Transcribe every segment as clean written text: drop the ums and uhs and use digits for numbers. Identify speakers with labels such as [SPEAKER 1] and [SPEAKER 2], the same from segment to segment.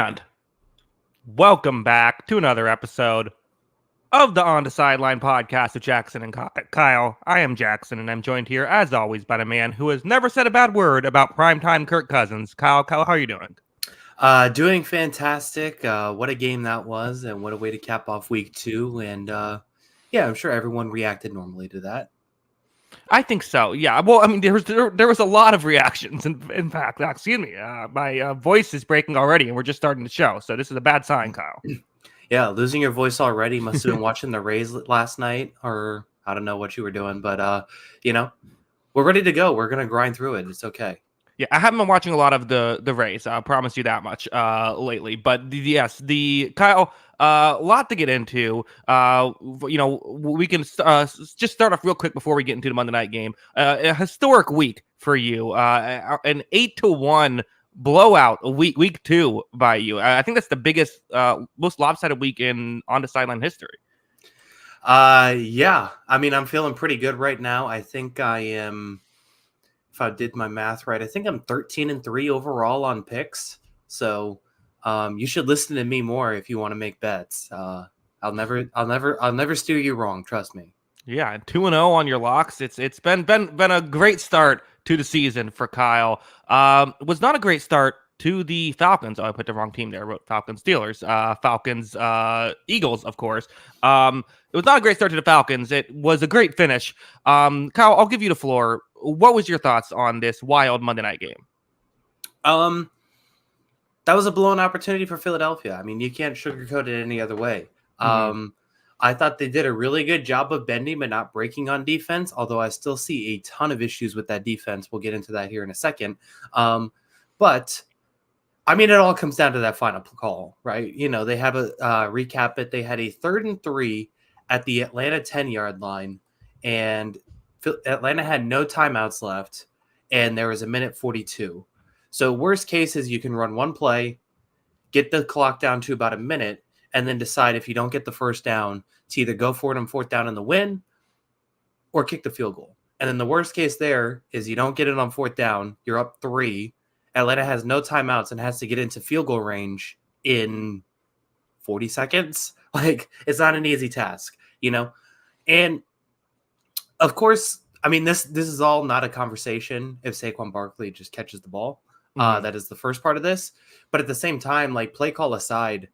[SPEAKER 1] And welcome back to another episode of the On the Sideline podcast with Jackson and Kyle. I am Jackson, and I'm joined here, as always, by the man who has never said a bad word about primetime Kirk Cousins. Kyle, how are you doing?
[SPEAKER 2] Doing fantastic. What a game that was, and what a way to cap off week 2. And yeah, I'm sure everyone reacted normally to that.
[SPEAKER 1] I think so. Yeah. Well, I mean, there was a lot of reactions. In fact, excuse me, my voice is breaking already, and we're just starting the show, so this is a bad sign, Kyle.
[SPEAKER 2] Yeah, losing your voice already. Must have been watching the Rays last night, or I don't know what you were doing, but we're ready to go. We're gonna grind through it. It's okay.
[SPEAKER 1] Yeah, I haven't been watching a lot of the Rays. I'll promise you that much lately. But the Kyle, a lot to get into. We can just start off real quick before we get into the Monday night game. A historic week for you. An 8-1 blowout week 2 by you. I think that's the biggest, most lopsided week in on the sideline history.
[SPEAKER 2] Yeah. I mean, I'm feeling pretty good right now. I think I am. If I did my math right, I think I'm 13-3 overall on picks. So you should listen to me more if you want to make bets. I'll never steer you wrong. Trust me.
[SPEAKER 1] Yeah, 2-0 on your locks. It's been a great start to the season for Kyle. It was not a great start to the Falcons. Oh, I put the wrong team there. I wrote Falcons Steelers. Falcons Eagles, of course. It was not a great start to the Falcons. It was a great finish. Kyle, I'll give you the floor. What was your thoughts on this wild Monday night game?
[SPEAKER 2] That was a blown opportunity for Philadelphia. I mean, you can't sugarcoat it any other way. I thought they did a really good job of bending but not breaking on defense, although I still see a ton of issues with that defense. We'll get into that here in a second. But I mean, it all comes down to that final call, right? You know, they have a recap it. They had a 3rd and 3 at the Atlanta 10-yard line, and Atlanta had no timeouts left, and there was 1:42. So worst case is you can run one play, get the clock down to about a minute, and then decide if you don't get the first down to either go for it on 4th down in the win or kick the field goal. And then the worst case there is you don't get it on 4th down, you're up 3. Atlanta has no timeouts and has to get into field goal range in 40 seconds. Like, it's not an easy task, you know? And of course, I mean, this is all not a conversation if Saquon Barkley just catches the ball. That is the first part of this. But at the same time, like, play call aside,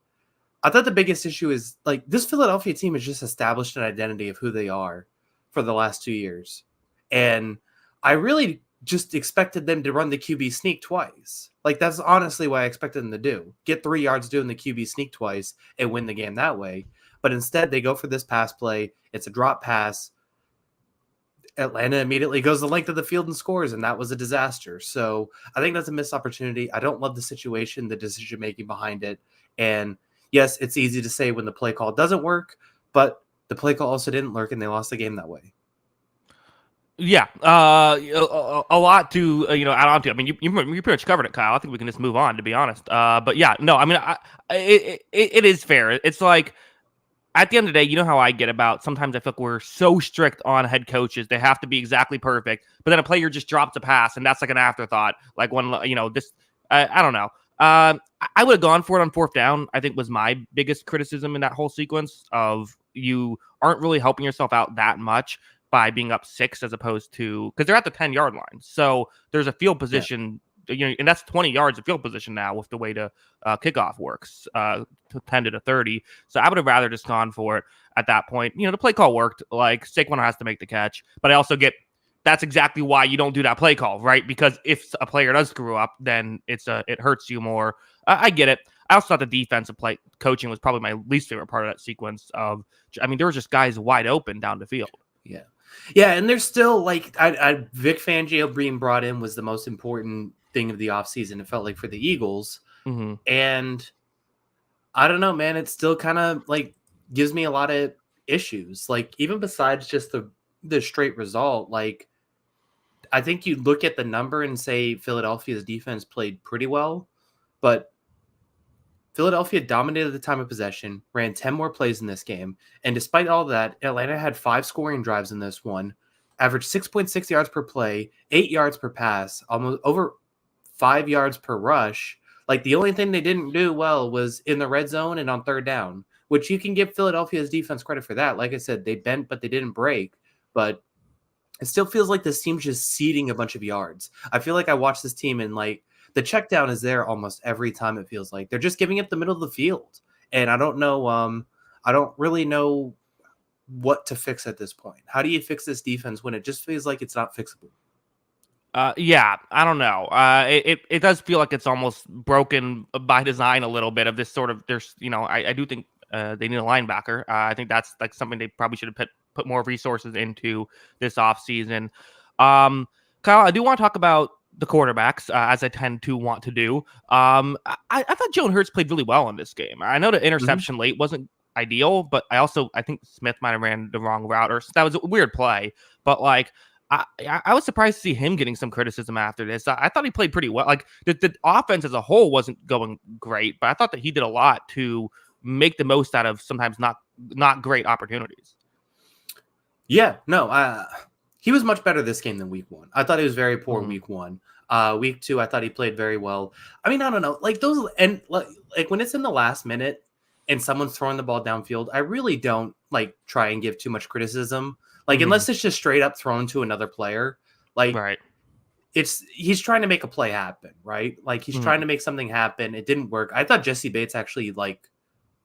[SPEAKER 2] I thought the biggest issue is, like, this Philadelphia team has just established an identity of who they are for the last 2 years. And I really just expected them to run the QB sneak twice. Like, that's honestly what I expected them to do. Get 3 yards doing the QB sneak twice and win the game that way. But instead, they go for this pass play. It's a drop pass. Atlanta immediately goes the length of the field and scores, and that was a disaster. So I think that's a missed opportunity. I don't love the situation, the decision-making behind it. And yes, it's easy to say when the play call doesn't work, but the play call also didn't work, and they lost the game that way.
[SPEAKER 1] Yeah, a lot to add on to. I mean, you pretty much covered it, Kyle. I think we can just move on, to be honest. But yeah, no, I mean, it is fair. It's like, at the end of the day, you know how I get about, sometimes I feel like we're so strict on head coaches. They have to be exactly perfect. But then a player just drops a pass, and that's like an afterthought. Like when, I don't know. I would have gone for it on 4th down, I think, was my biggest criticism in that whole sequence of you aren't really helping yourself out that much by being up 6 as opposed to, because they're at the 10-yard line. So there's a field position. Yeah. And that's 20 yards of field position now with the way the kickoff works, 10 to 30. So I would have rather just gone for it at that point. You know, the play call worked. Like, Saquon has to make the catch. But I also get that's exactly why you don't do that play call, right? Because if a player does screw up, then it hurts you more. I get it. I also thought the defensive play coaching was probably my least favorite part of that sequence. There were just guys wide open down the field.
[SPEAKER 2] Yeah. Yeah, and there's still, like, Vic Fangio being brought in was the most important thing of the offseason, it felt like, for the Eagles.
[SPEAKER 1] Mm-hmm.
[SPEAKER 2] And I don't know, man, it still kind of, like, gives me a lot of issues. Like, even besides just the straight result, like, I think you look at the number and say Philadelphia's defense played pretty well, but Philadelphia dominated the time of possession, ran 10 more plays in this game, and despite all that, Atlanta had 5 scoring drives in this one, averaged 6.6 yards per play, 8 yards per pass, almost over 5 yards per rush. Like the only thing they didn't do well was in the red zone and on third down, which you can give Philadelphia's defense credit for that. Like I said, they bent, but they didn't break. But it still feels like this team's just ceding a bunch of yards. I feel like I watch this team and like the check down is there almost every time. It feels like they're just giving up the middle of the field. And I don't know. I don't really know what to fix at this point. How do you fix this defense when it just feels like it's not fixable?
[SPEAKER 1] Yeah, I don't know. It does feel like it's almost broken by design a little bit of this sort of. There's, I do think they need a linebacker. I think that's like something they probably should have put more resources into this offseason. Kyle, I do want to talk about the quarterbacks, as I tend to want to do. I thought Jalen Hurts played really well in this game. I know the interception late wasn't ideal, but I think Smith might have ran the wrong route, or that was a weird play. But like, I was surprised to see him getting some criticism after this. I thought he played pretty well. Like the offense as a whole wasn't going great, but I thought that he did a lot to make the most out of sometimes not great opportunities.
[SPEAKER 2] Yeah, no, he was much better this game than week one. I thought he was very poor week one. Week two, I thought he played very well. I mean, I don't know, like those, and like when it's in the last minute and someone's throwing the ball downfield, I really don't like try and give too much criticism. Like, unless it's just straight up thrown to another player, like
[SPEAKER 1] right.
[SPEAKER 2] He's trying to make a play happen, right? Like he's trying to make something happen. It didn't work. I thought Jesse Bates actually like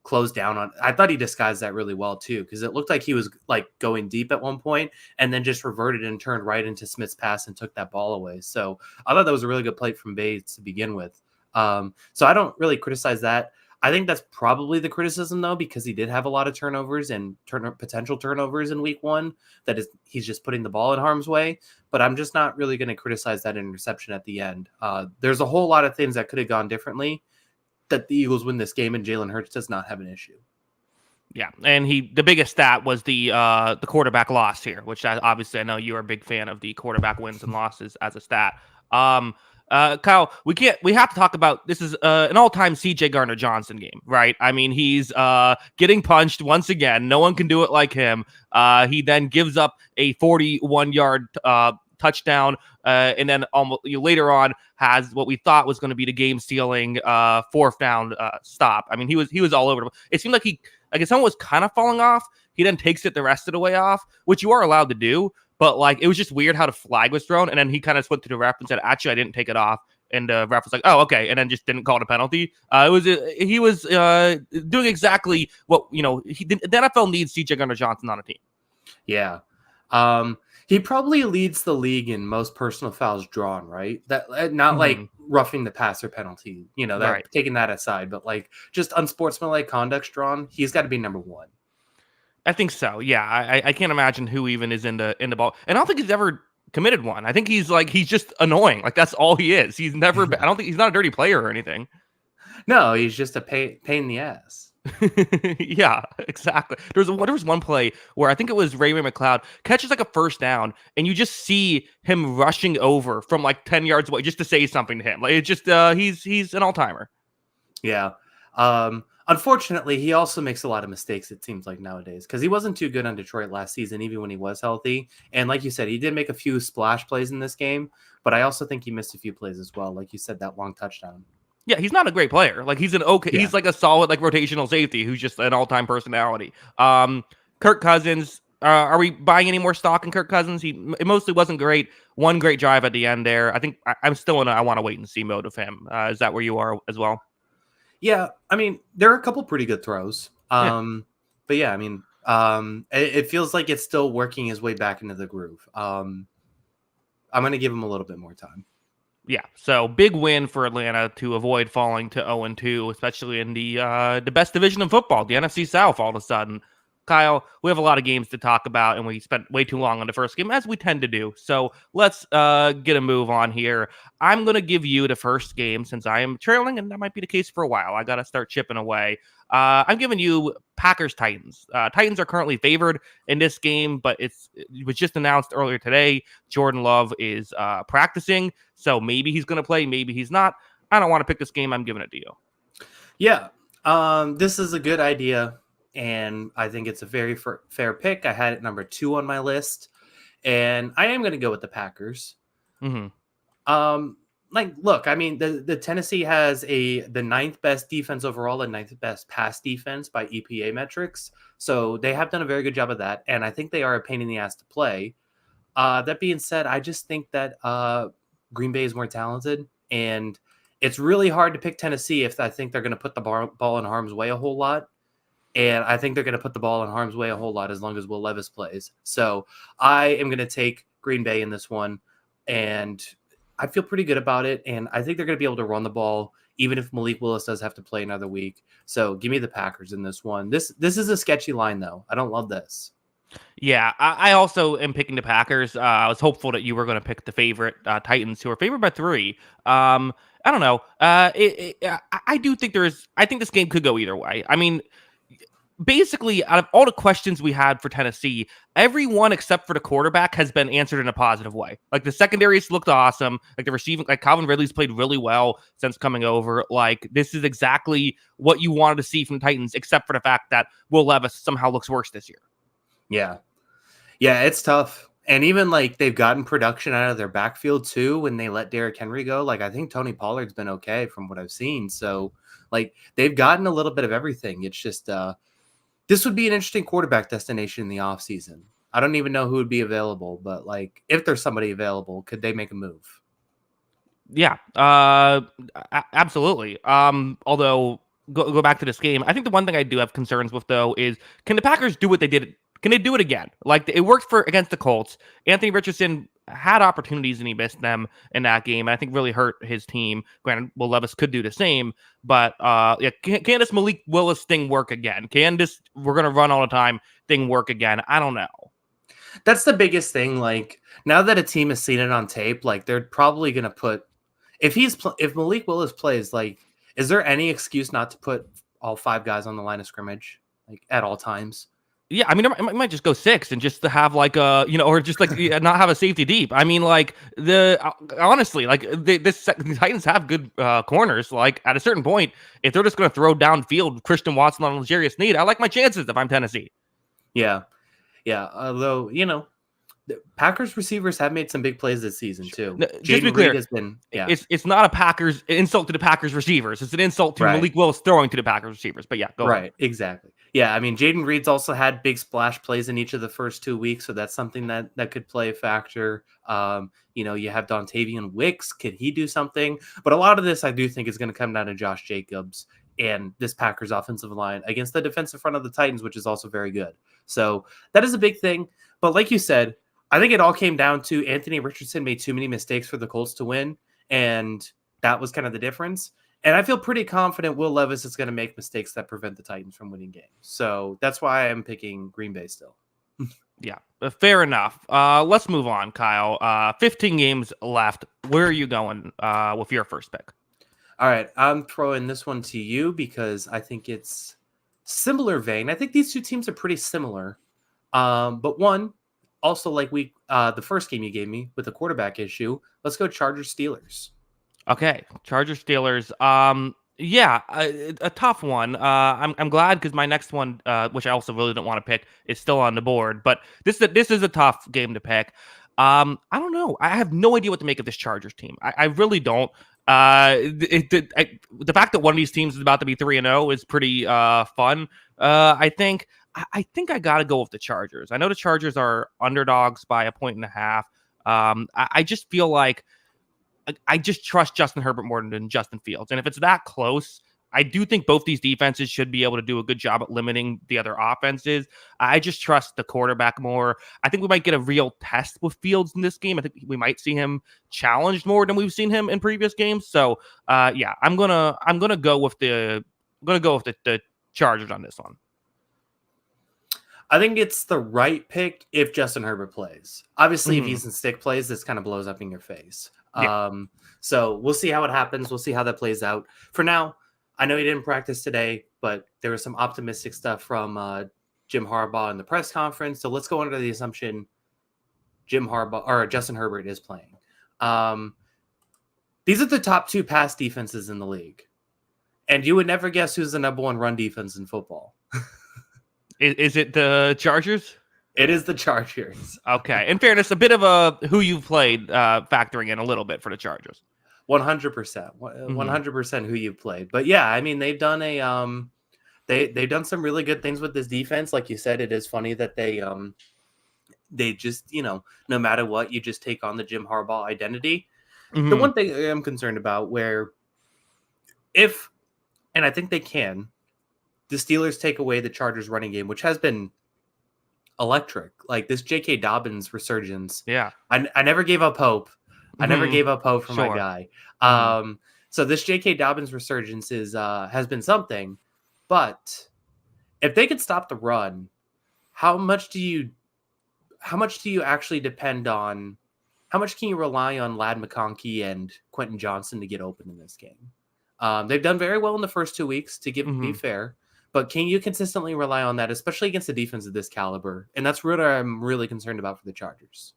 [SPEAKER 2] closed down on. I thought he disguised that really well too, because it looked like he was like going deep at one point and then just reverted and turned right into Smith's pass and took that ball away. So I thought that was a really good play from Bates to begin with. So I don't really criticize that. I think that's probably the criticism, though, because he did have a lot of turnovers and potential turnovers in week one. That is, he's just putting the ball in harm's way. But I'm just not really going to criticize that interception at the end. There's a whole lot of things that could have gone differently that the Eagles win this game, and Jalen Hurts does not have an issue.
[SPEAKER 1] Yeah, and the biggest stat was the quarterback loss here, which obviously I know you're a big fan of the quarterback wins and losses as a stat. Kyle, we have to talk about this is an all-time CJ Gardner-Johnson game, right? I mean, he's getting punched once again. No one can do it like him. He then gives up a 41-yard touchdown, and then almost later on has what we thought was going to be the game-sealing fourth down stop. I mean, he was all over. It seemed like someone was kind of falling off. He then takes it the rest of the way off, which you are allowed to do. But like, it was just weird how the flag was thrown, and then he kind of went to the ref and said, "Actually, I didn't take it off." And the ref was like, "Oh, okay," and then just didn't call it a penalty. He was doing exactly what the NFL needs CJ Gardner-Johnson on a team.
[SPEAKER 2] Yeah, he probably leads the league in most personal fouls drawn. Right, that not like roughing the passer penalty. Taking that aside, but like just unsportsmanlike conduct drawn, he's got to be number one.
[SPEAKER 1] I think so. Yeah, I can't imagine who even is in the ball, and I don't think he's ever committed one. I think he's just annoying. Like that's all he is. He's never. I don't think he's not a dirty player or anything.
[SPEAKER 2] No, he's just a pain in the ass.
[SPEAKER 1] Yeah, exactly. There was one play where I think it was Ray McLeod catches like a first down, and you just see him rushing over from like 10 yards away just to say something to him. Like it's just he's an all timer.
[SPEAKER 2] Yeah. Unfortunately, he also makes a lot of mistakes, it seems like nowadays, because he wasn't too good on Detroit last season, even when he was healthy. And like you said, he did make a few splash plays in this game, but I also think he missed a few plays as well. Like you said, that long touchdown.
[SPEAKER 1] Yeah, he's not a great player. Like he's he's like a solid like rotational safety who's just an all-time personality. Kirk Cousins, are we buying any more stock in Kirk Cousins? It mostly wasn't great. One great drive at the end there. I think I'm still in I want to wait and see mode of him. Is that where you are as well?
[SPEAKER 2] Yeah, I mean, there are a couple pretty good throws. But yeah, I mean, it feels like it's still working his way back into the groove. I'm going to give him a little bit more time.
[SPEAKER 1] Yeah, so big win for Atlanta to avoid falling to 0-2, especially in the best division of football, the NFC South. All of a sudden, Kyle, we have a lot of games to talk about, and we spent way too long on the first game, as we tend to do. So let's get a move on here. I'm going to give you the first game since I am trailing, and that might be the case for a while. I got to start chipping away. I'm giving you Packers-Titans. Titans are currently favored in this game, but it was just announced earlier today. Jordan Love is practicing, so maybe he's going to play, maybe he's not. I don't want to pick this game. I'm giving it to you.
[SPEAKER 2] Yeah, this is a good idea. And I think it's a very fair pick. I had it number 2 on my list, and I am going to go with the Packers. like, look, I mean, the Tennessee has the ninth best defense overall and ninth best pass defense by EPA metrics. So they have done a very good job of that. And I think they are a pain in the ass to play. That being said, I just think that Green Bay is more talented. And it's really hard to pick Tennessee if I think they're going to put the ball in harm's way a whole lot. And I think they're going to put the ball in harm's way a whole lot as long as Will Levis plays. So I am going to take Green Bay in this one. And I feel pretty good about it. And I think they're going to be able to run the ball, even if Malik Willis does have to play another week. So give me the Packers in this one. This is a sketchy line, though. I don't love this.
[SPEAKER 1] Yeah, I also am picking the Packers. I was hopeful that you were going to pick the favorite Titans, who are favored by 3. I don't know. I do think I think this game could go either way. I mean, basically, out of all the questions we had for Tennessee, everyone except for the quarterback has been answered in a positive way. Like the secondaries looked awesome. Like the receiving, like Calvin Ridley's played really well since coming over. Like this is exactly what you wanted to see from the Titans, except for the fact that Will Levis somehow looks worse this year.
[SPEAKER 2] Yeah. Yeah, it's tough. And even like they've gotten production out of their backfield too when they let Derrick Henry go. Like I think Tony Pollard's been okay from what I've seen. So like they've gotten a little bit of everything. It's just this would be an interesting quarterback destination in the offseason. I don't even know who would be available, but like if there's somebody available, could they make a move?
[SPEAKER 1] Yeah, absolutely. Although go back to this game, I think the one thing I do have concerns with though is can the Packers do what they did? Can they do it again? Like it worked for against the Colts. Anthony Richardson had opportunities and he missed them in that game. And I think really hurt his team. Granted, Will Levis could do the same, but yeah, can this Malik Willis thing work again? Can this we're gonna run all the time thing work again? I don't know.
[SPEAKER 2] That's the biggest thing. Like now that a team has seen it on tape, like they're probably gonna put if Malik Willis plays, like, is there any excuse not to put all 5 guys on the line of scrimmage like at all times?
[SPEAKER 1] Yeah, I mean, it might just go 6 and just to have like or just like not have a safety deep. I mean, like honestly, like the Titans have good corners. Like at a certain point, if they're just going to throw downfield Christian Watson on L'Jarius Sneed, I like my chances if I'm Tennessee.
[SPEAKER 2] Yeah, yeah. Although the Packers receivers have made some big plays this season too.
[SPEAKER 1] Just to be clear,
[SPEAKER 2] has been
[SPEAKER 1] it's not a Packers insult to the Packers receivers. It's an insult to Malik Willis throwing to the Packers receivers. But yeah, go on.
[SPEAKER 2] Exactly. Yeah, I mean, Jaden Reed's also had big splash plays in each of the first 2 weeks, so that's something that could play a factor. You have Dontavian Wicks. Could he do something? But a lot of this, I do think, is going to come down to Josh Jacobs and this Packers offensive line against the defensive front of the Titans, which is also very good. So that is a big thing. But like you said, I think it all came down to Anthony Richardson made too many mistakes for the Colts to win, and that was kind of the difference. And I feel pretty confident Will Levis is going to make mistakes that prevent the Titans from winning games. So that's why I'm picking Green Bay still.
[SPEAKER 1] Yeah, fair enough. Let's move on, Kyle. 15 games left. Where are you going with your first pick?
[SPEAKER 2] All right, I'm throwing this one to you because I think it's similar vein. I think these two teams are pretty similar. But one, also like the first game you gave me with the quarterback issue, let's go Chargers Steelers.
[SPEAKER 1] Okay, Chargers Steelers. Yeah, a tough one. I'm glad because my next one, which I also really don't want to pick, is still on the board. But this is a tough game to pick. I don't know. I have no idea what to make of this Chargers team. I really don't. The fact that one of these teams is about to be 3-0 is pretty fun. I think I got to go with the Chargers. I know the Chargers are underdogs by 1.5. I just feel like I just trust Justin Herbert more than Justin Fields. And if it's that close, I do think both these defenses should be able to do a good job at limiting the other offenses. I just trust the quarterback more. I think we might get a real test with Fields in this game. I think we might see him challenged more than we've seen him in previous games. So yeah, I'm gonna go with the Chargers on this one.
[SPEAKER 2] I think it's the right pick if Justin Herbert plays. Obviously, if he's in stick plays, this kind of blows up in your face. Yeah. So we'll see how it happens. We'll see how that plays out. For now, I know he didn't practice today, but there was some optimistic stuff from Jim Harbaugh in the press conference. So let's go under the assumption Jim Harbaugh or Justin Herbert is playing. These are the top 2 pass defenses in the league. And you would never guess who's the number 1 run defense in football.
[SPEAKER 1] Is it the Chargers?
[SPEAKER 2] It is the Chargers.
[SPEAKER 1] Okay. In fairness, a bit of a who you've played factoring in a little bit for the Chargers.
[SPEAKER 2] 100%,
[SPEAKER 1] Hmm.
[SPEAKER 2] 100% who you played. But yeah, I mean, they've done they've done some really good things with this defense. Like you said, it is funny that they just, no matter what, you just take on the Jim Harbaugh identity. The
[SPEAKER 1] Hmm.
[SPEAKER 2] one thing I'm concerned about, where if, and I think they can, the Steelers take away the Chargers running game, which has been electric. Like this J.K. Dobbins resurgence.
[SPEAKER 1] Yeah.
[SPEAKER 2] I never gave up hope. I never
[SPEAKER 1] Hmm.
[SPEAKER 2] gave up hope for my
[SPEAKER 1] Sure.
[SPEAKER 2] guy.
[SPEAKER 1] Hmm.
[SPEAKER 2] So this J.K. Dobbins resurgence has been something, but if they could stop the run, how much do you actually depend on? How much can you rely on Lad McConkey and Quentin Johnson to get open in this game? They've done very well in the first 2 weeks, to be
[SPEAKER 1] Hmm.
[SPEAKER 2] fair, but can you consistently rely on that, especially against a defense of this caliber? And that's what I'm really concerned about for the Chargers.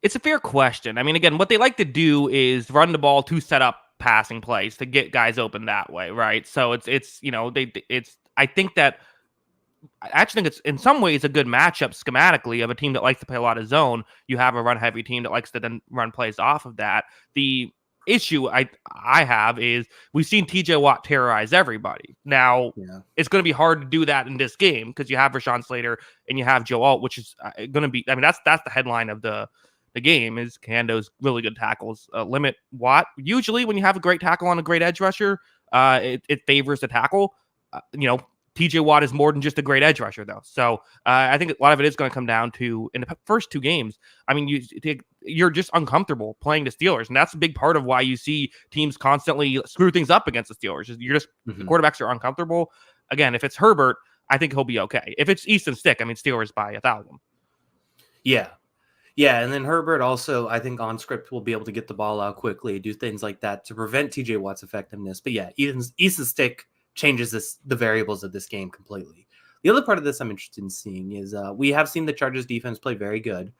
[SPEAKER 1] It's a fair question. I mean, again, what they like to do is run the ball to set up passing plays to get guys open that way, right? So it's I think that I actually think it's in some ways a good matchup schematically of a team that likes to play a lot of zone. You have a run heavy team that likes to then run plays off of that. The issue I have is we've seen TJ Watt terrorize everybody. Now
[SPEAKER 2] Yeah.
[SPEAKER 1] it's going to be hard to do that in this game because you have Rashawn Slater and you have Joe Alt, which is going to be. I mean, that's the headline of the game is can those really good tackles limit Watt. Usually, when you have a great tackle on a great edge rusher, it favors the tackle. TJ Watt is more than just a great edge rusher, though. So I think a lot of it is going to come down to in the first two games. I mean, you're just uncomfortable playing the Steelers, and that's a big part of why you see teams constantly screw things up against the Steelers. You're just the
[SPEAKER 2] Hmm.
[SPEAKER 1] quarterbacks are uncomfortable. Again, if it's Herbert, I think he'll be okay. If it's Easton Stick, I mean, Steelers by 1,000.
[SPEAKER 2] Yeah. Yeah, and then Herbert also, I think, on script will be able to get the ball out quickly, do things like that to prevent TJ Watt's effectiveness. But yeah, Easton Stick changes the variables of this game completely. The other part of this I'm interested in seeing is we have seen the Chargers defense play very good.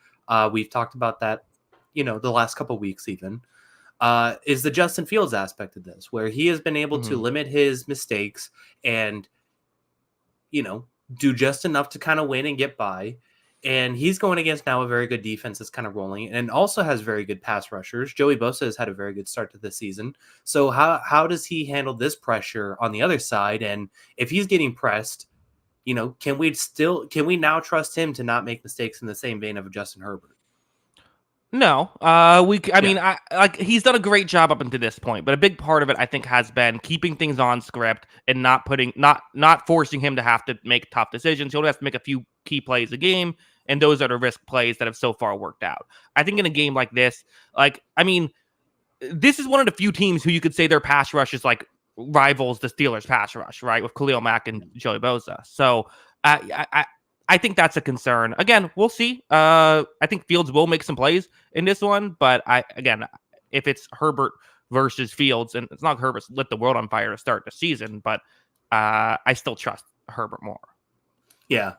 [SPEAKER 2] We've talked about that, the last couple of weeks even. Is the Justin Fields aspect of this, where he has been able to
[SPEAKER 1] Mm-hmm.
[SPEAKER 2] limit his mistakes and, you know, do just enough to kind of win and get by. And he's going against now a very good defense that's kind of rolling and also has very good pass rushers. Joey Bosa has had a very good start to the season. So how does he handle this pressure on the other side? And if he's getting pressed, can we now trust him to not make mistakes in the same vein of Justin Herbert?
[SPEAKER 1] No, I
[SPEAKER 2] Yeah.
[SPEAKER 1] mean, I like he's done a great job up until this point, but a big part of it, I think, has been keeping things on script and not forcing him to have to make tough decisions. He only has to make a few key plays a game, and those are the risk plays that have so far worked out. I think in a game like this, I mean, this is one of the few teams who you could say their pass rush is like rivals the Steelers' pass rush, right? With Khalil Mack and Joey Bosa. So I think that's a concern. Again, we'll see. I think Fields will make some plays in this one, but if it's Herbert versus Fields, and it's not like Herbert's lit the world on fire to start the season, but I still trust Herbert more.
[SPEAKER 2] Yeah.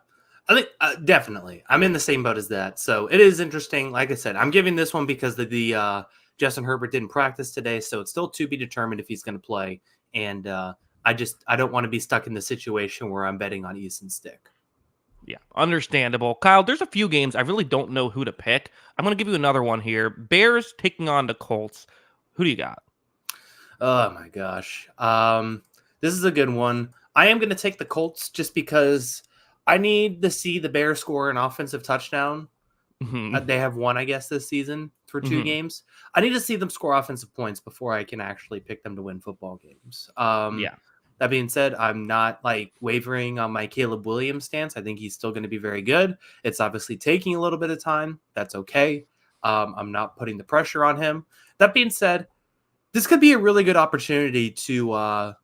[SPEAKER 2] I think definitely. I'm in the same boat as that. So it is interesting. Like I said, I'm giving this one because the Justin Herbert didn't practice today, so it's still to be determined if he's going to play. And I don't want to be stuck in the situation where I'm betting on Easton Stick.
[SPEAKER 1] Yeah, understandable. Kyle, there's a few games I really don't know who to pick. I'm going to give you another one here. Bears taking on the Colts. Who do you got?
[SPEAKER 2] Oh my gosh. This is a good one. I am going to take the Colts just because I need to see the Bears score an offensive touchdown.
[SPEAKER 1] Hmm.
[SPEAKER 2] They have one, I guess, this season for two
[SPEAKER 1] Hmm.
[SPEAKER 2] games. I need to see them score offensive points before I can actually pick them to win football games.
[SPEAKER 1] Yeah.
[SPEAKER 2] That being said, I'm not like wavering on my Caleb Williams stance. I think he's still going to be very good. It's obviously taking a little bit of time. That's okay. I'm not putting the pressure on him. That being said, this could be a really good opportunity to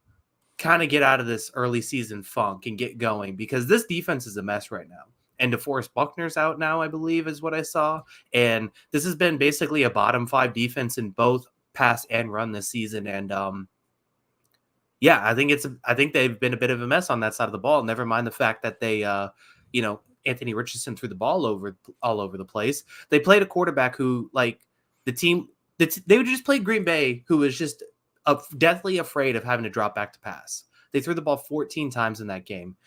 [SPEAKER 2] kind of get out of this early season funk and get going because this defense is a mess right now. And DeForest Buckner's out now, I believe, is what I saw. And this has been basically a bottom five defense in both pass and run this season. And yeah, I think they've been a bit of a mess on that side of the ball. Never mind the fact that they, Anthony Richardson threw the ball all over the place. They played a quarterback who, like, the team, they would just play Green Bay, who was just deathly afraid of having to drop back to pass. They threw the ball 14 times in that game.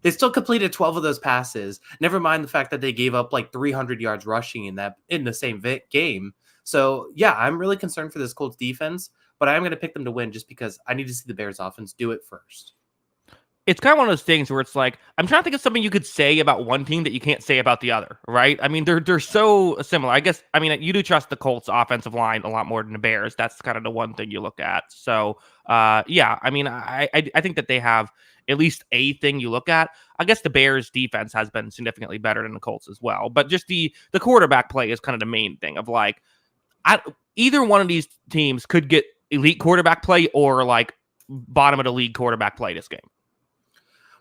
[SPEAKER 2] They still completed 12 of those passes. Never mind the fact that they gave up like 300 yards rushing in the same game. So yeah, I'm really concerned for this Colts defense, but I'm going to pick them to win just because I need to see the Bears offense do it first.
[SPEAKER 1] It's kind of one of those things where it's like I'm trying to think of something you could say about one team that you can't say about the other, right? I mean, they're so similar. I guess I mean you do trust the Colts offensive line a lot more than the Bears. That's kind of the one thing you look at. So yeah, I mean I think that they have at least a thing you look at. I guess the Bears defense has been significantly better than the Colts as well, but just the quarterback play is kind of the main thing of like I either one of these teams could get elite quarterback play or like bottom of the league quarterback play this game.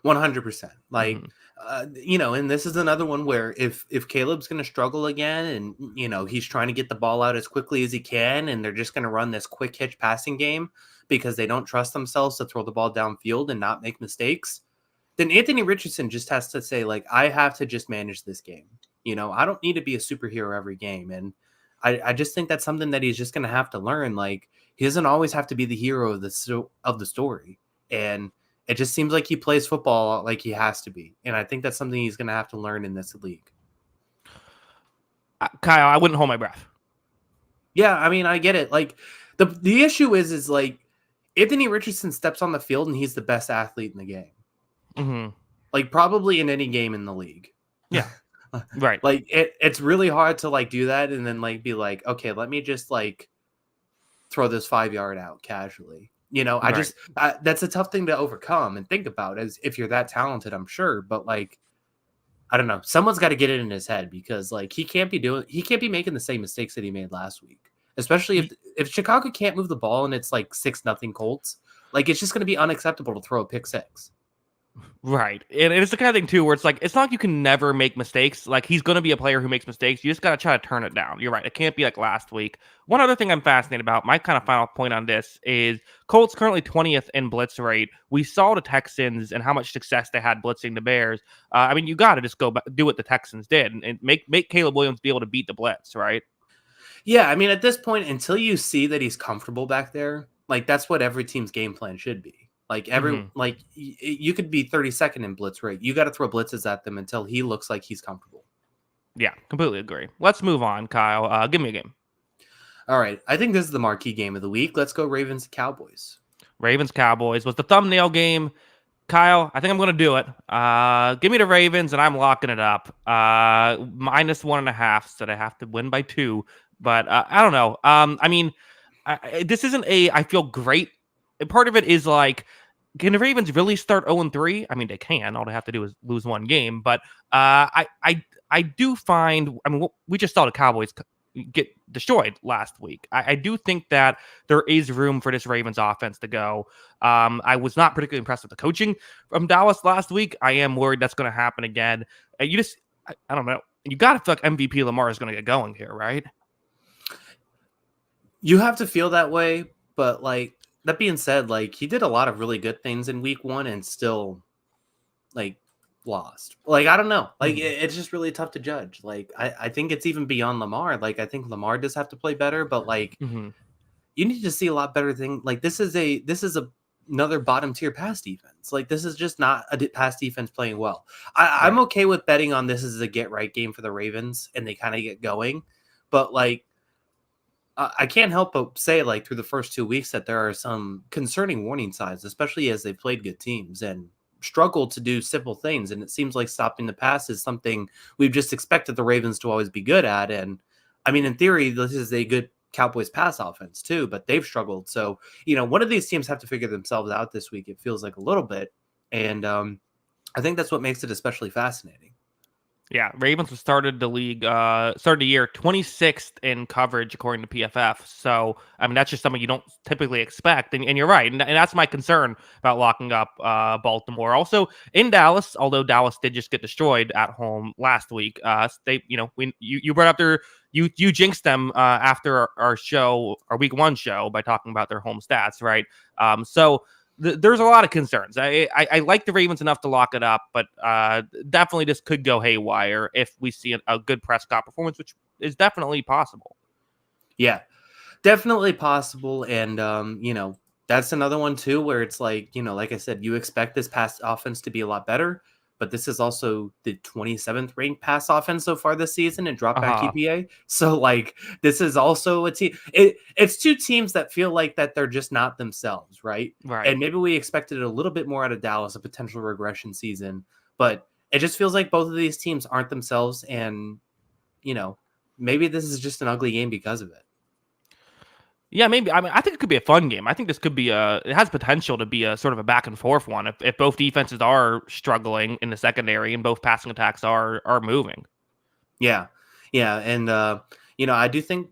[SPEAKER 2] 100%. Like,
[SPEAKER 1] Mm-hmm.
[SPEAKER 2] And this is another one where if Caleb's going to struggle again and, he's trying to get the ball out as quickly as he can and they're just going to run this quick hitch passing game because they don't trust themselves to throw the ball downfield and not make mistakes, then Anthony Richardson just has to say, like, I have to just manage this game. I don't need to be a superhero every game. And I just think that's something that he's just going to have to learn. Like, he doesn't always have to be the hero of the story. And it just seems like he plays football like he has to be. And I think that's something he's going to have to learn in this league.
[SPEAKER 1] Kyle, I wouldn't hold my breath.
[SPEAKER 2] Yeah, I mean, I get it. Like, the issue is like, Anthony Richardson steps on the field and he's the best athlete in the game.
[SPEAKER 1] Mm-hmm.
[SPEAKER 2] Like, probably in any game in the league.
[SPEAKER 1] Yeah. Right.
[SPEAKER 2] Like, it's really hard to, like, do that and then, like, be like, okay, let me just, like, throw this 5-yard out casually.
[SPEAKER 1] Right.
[SPEAKER 2] That's a tough thing to overcome and think about as if you're that talented, I'm sure. But like, I don't know, someone's got to get it in his head because like he can't be making the same mistakes that he made last week, especially if Chicago can't move the ball and it's like 6-0 Colts, like it's just going to be unacceptable to throw a pick six.
[SPEAKER 1] Right. And it's the kind of thing too where it's like it's not like you can never make mistakes. Like he's going to be a player who makes mistakes. You just got to try to turn it down. You're right. It can't be like last week. One other thing I'm fascinated about, my kind of final point on this is Colts currently 20th in blitz rate. We saw the Texans and how much success they had blitzing the Bears. I mean, you got to just go back, do what the Texans did and make Caleb Williams be able to beat the blitz, right?
[SPEAKER 2] Yeah, I mean, at this point, until you see that he's comfortable back there, like that's what every team's game plan should be. Like
[SPEAKER 1] Mm-hmm.
[SPEAKER 2] you could be 32nd in blitz rate. You got to throw blitzes at them until he looks like he's comfortable.
[SPEAKER 1] Yeah, completely agree. Let's move on, Kyle. Give me a game.
[SPEAKER 2] All right, I think this is the marquee game of the week. Let's go Ravens Cowboys.
[SPEAKER 1] Ravens Cowboys was the thumbnail game. Kyle, I think I'm going to do it. Give me the Ravens, and I'm locking it up. -1.5, so they have to win by 2. But I don't know. I mean, this isn't I feel great. Part of it is like, can the Ravens really start 0-3? I mean, they can. All they have to do is lose one game. But I do find. I mean, we just saw the Cowboys get destroyed last week. I do think that there is room for this Ravens offense to go. I was not particularly impressed with the coaching from Dallas last week. I am worried that's going to happen again. I don't know. You got to feel like MVP Lamar is going to get going here, right?
[SPEAKER 2] You have to feel that way, but like that being said, like he did a lot of really good things in week 1 and still like lost. Like I don't know. Like it's just really tough to judge. Like I think it's even beyond Lamar. Like I think Lamar does have to play better, but like
[SPEAKER 1] Mm-hmm.
[SPEAKER 2] you need to see a lot better thing. Like this is another bottom tier pass defense. Like this is just not a pass defense playing well. I'm
[SPEAKER 1] Right.
[SPEAKER 2] okay with betting on this as a get right game for the Ravens and they kind of get going, but like I can't help but say, like, through the first 2 weeks that there are some concerning warning signs, especially as they played good teams and struggled to do simple things. And it seems like stopping the pass is something we've just expected the Ravens to always be good at. And I mean, in theory, this is a good Cowboys pass offense too, but they've struggled. So, one of these teams have to figure themselves out this week. It feels like a little bit. And I think that's what makes it especially fascinating.
[SPEAKER 1] Yeah, Ravens started the year 26th in coverage according to PFF. So, I mean, that's just something you don't typically expect. And you're right. And that's my concern about locking up Baltimore. Also, in Dallas, although Dallas did just get destroyed at home last week, you brought up you jinxed them after our week 1 show by talking about their home stats, right? So, there's a lot of concerns. I like the Ravens enough to lock it up, but definitely this could go haywire if we see a good Prescott performance, which is definitely possible.
[SPEAKER 2] Yeah, definitely possible. And, that's another one too, where it's like, like I said, you expect this pass offense to be a lot better, but this is also the 27th ranked pass offense so far this season and drop back
[SPEAKER 1] Uh-huh.
[SPEAKER 2] EPA. So like this is also a team. It's two teams that feel like that they're just not themselves, right?
[SPEAKER 1] Right.
[SPEAKER 2] And maybe we expected a little bit more out of Dallas, a potential regression season, but it just feels like both of these teams aren't themselves, and you know, maybe this is just an ugly game because of it.
[SPEAKER 1] Yeah, maybe. I mean, I think it could be a fun game. I think this could be it has potential to be a sort of a back and forth one if both defenses are struggling in the secondary and both passing attacks are moving.
[SPEAKER 2] Yeah. Yeah. And, I do think,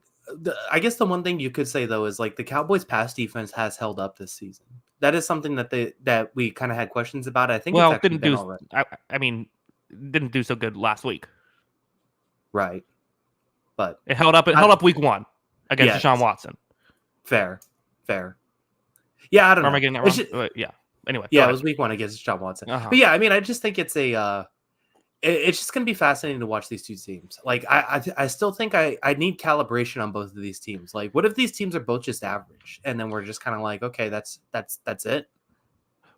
[SPEAKER 2] I guess the one thing you could say, though, is like the Cowboys' pass defense has held up this season. That is something that we kind of had questions about. I think it's
[SPEAKER 1] Well,
[SPEAKER 2] actually been all right.
[SPEAKER 1] I mean, didn't do so good last week.
[SPEAKER 2] Right. But
[SPEAKER 1] It held up. It held up week 1 against
[SPEAKER 2] yes,
[SPEAKER 1] Deshaun Watson.
[SPEAKER 2] fair. Yeah, I don't
[SPEAKER 1] Or am
[SPEAKER 2] know.
[SPEAKER 1] I getting that wrong? Yeah. Anyway, go
[SPEAKER 2] Yeah, it
[SPEAKER 1] ahead.
[SPEAKER 2] was week 1 against John Watson.
[SPEAKER 1] Uh-huh.
[SPEAKER 2] But yeah, I mean, I just think it's it's just going to be fascinating to watch these two teams. Like, I still think I need calibration on both of these teams. Like, what if these teams are both just average, and then we're just kind of like, okay, that's it.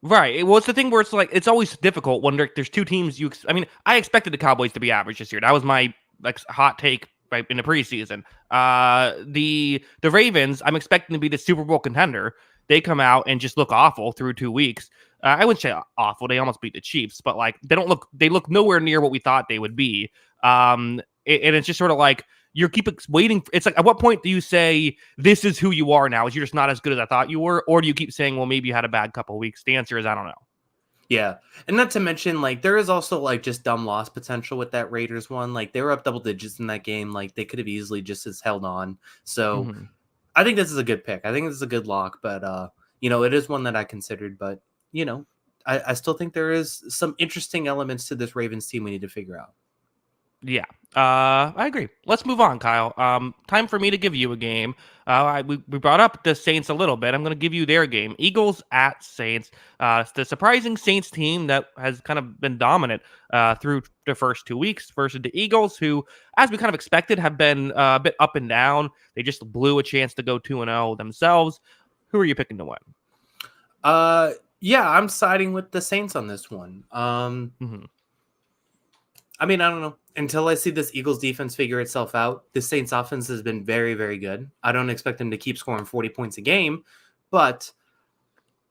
[SPEAKER 1] Right. Well, it's the thing where it's like it's always difficult when there's two teams. I mean, I expected the Cowboys to be average this year. That was my like hot take right in the preseason. The Ravens, I'm expecting to be the Super Bowl contender. They come out and just look awful through 2 weeks. I wouldn't say awful. They almost beat the Chiefs, but like they look nowhere near what we thought they would be. And it's just sort of like you're keep waiting. It's like, at what point do you say this is who you are now? Is you're just not as good as I thought you were, or do you keep saying, well, maybe you had a bad couple of weeks? The answer is I don't know.
[SPEAKER 2] Yeah. And not to mention, like, there is also like just dumb loss potential with that Raiders one. Like, they were up double digits in that game. Like, they could have easily just as held on. So
[SPEAKER 1] Mm-hmm.
[SPEAKER 2] I think this is a good pick. I think this is a good lock, but it is one that I considered, but I still think there is some interesting elements to this Ravens team we need to figure out.
[SPEAKER 1] Yeah, I agree. Let's move on, Kyle. Time for me to give you a game. We brought up the Saints a little bit. I'm going to give you their game. Eagles at Saints. It's the surprising Saints team that has kind of been dominant through the first 2 weeks versus the Eagles, who, as we kind of expected, have been a bit up and down. They just blew a chance to go 2-0 themselves. Who are you picking to win?
[SPEAKER 2] Yeah, I'm siding with the Saints on this one.
[SPEAKER 1] Mm-hmm.
[SPEAKER 2] I mean, I don't know. Until I see this Eagles defense figure itself out, the Saints offense has been very, very good. I don't expect them to keep scoring 40 points a game, but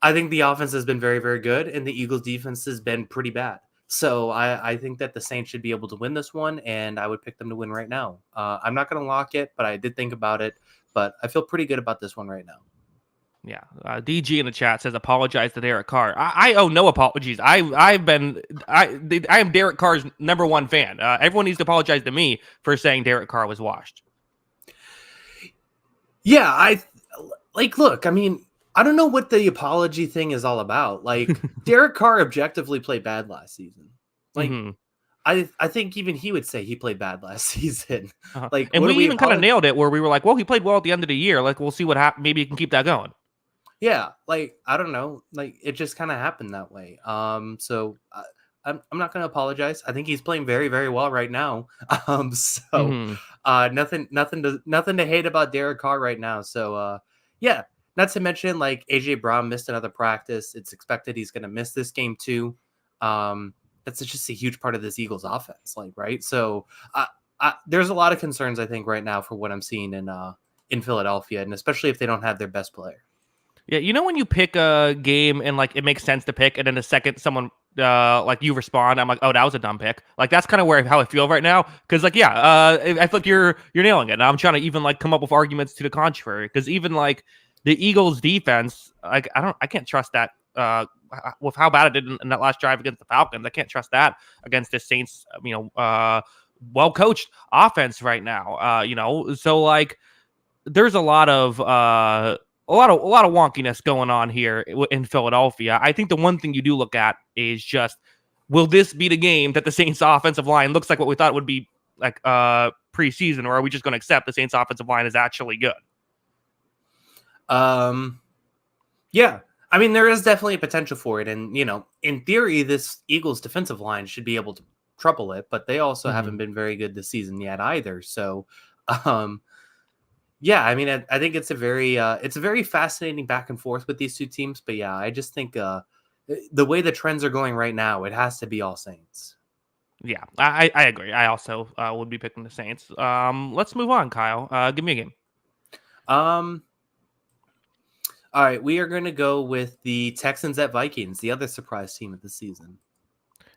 [SPEAKER 2] I think the offense has been very, very good, and the Eagles defense has been pretty bad. So I think that the Saints should be able to win this one, and I would pick them to win right now. I'm not going to lock it, but I did think about it. But I feel pretty good about this one right now.
[SPEAKER 1] Yeah, DG in the chat says apologize to Derek Carr. I owe no apologies. I am Derek Carr's #1 fan. Everyone needs to apologize to me for saying Derek Carr was washed.
[SPEAKER 2] Yeah, look. I mean, I don't know what the apology thing is all about. Like, Derek Carr objectively played bad last season. Like,
[SPEAKER 1] Mm-hmm.
[SPEAKER 2] I think even he would say he played bad last season.
[SPEAKER 1] Uh-huh.
[SPEAKER 2] Like,
[SPEAKER 1] And we even kind of nailed it where we were like, well, he played well at the end of the year. Like, we'll see what happens. Maybe he can keep that going.
[SPEAKER 2] Yeah, like, I don't know, like, it just kind of happened that way. So I'm not going to apologize. I think he's playing very, very well right now.
[SPEAKER 1] Mm-hmm.
[SPEAKER 2] Nothing to hate about Derek Carr right now. So yeah, not to mention, like, AJ Brown missed another practice. It's expected he's going to miss this game too. That's just a huge part of this Eagles offense, like, right? So there's a lot of concerns, I think, right now for what I'm seeing in Philadelphia, and especially if they don't have their best player.
[SPEAKER 1] Yeah, you know when you pick a game and like it makes sense to pick, and then the second someone like you respond, I'm like, oh, that was a dumb pick. Like that's kind of how I feel right now. Because like, yeah, I feel like you're nailing it. And I'm trying to even like come up with arguments to the contrary. Because even like the Eagles defense, like I can't trust that. With how bad it did in that last drive against the Falcons, I can't trust that against the Saints. Well coached offense right now. So like there's a lot of wonkiness going on here in Philadelphia. I think the one thing you do look at is just, will this be the game that the Saints offensive line looks like what we thought it would be like preseason, or are we just going to accept the Saints offensive line is actually good?
[SPEAKER 2] Yeah. I mean, there is definitely a potential for it. And, in theory, this Eagles defensive line should be able to trouble it, but they also haven't been very good this season yet either. So, yeah, I mean, I think it's a very fascinating back and forth with these two teams. But yeah, I just think the way the trends are going right now, it has to be all Saints.
[SPEAKER 1] Yeah, I agree. I also would be picking the Saints. Let's move on, Kyle. Give me a game.
[SPEAKER 2] All right, we are going to go with the Texans at Vikings, the other surprise team of the season.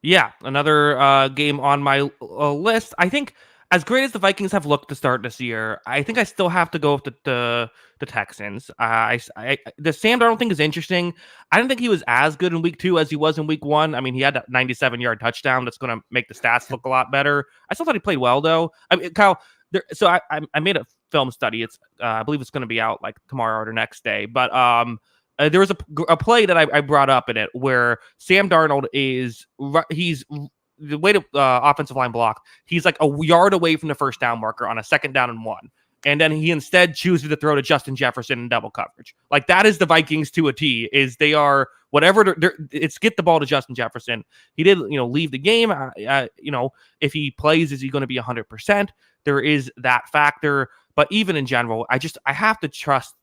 [SPEAKER 1] Yeah, another game on my list. I think as great as the Vikings have looked to start this year, I think I still have to go with the Texans. The Sam Darnold thing is interesting. I didn't think he was as good in week 2 as he was in week 1. I mean, he had that 97-yard touchdown that's going to make the stats look a lot better. I still thought he played well, though. I mean, Kyle, so I made a film study. It's I believe it's going to be out like tomorrow or the next day, but there was a play that I brought up in it where Sam Darnold he's the way to offensive line block. He's like a yard away from the first down marker on a 2nd down and 1. And then he instead chooses to throw to Justin Jefferson in double coverage. Like that is the Vikings to a T. Is they are whatever it's get the ball to Justin Jefferson. He did leave the game. If he plays, is he going to be 100%? There is that factor. But even in general, I have to trust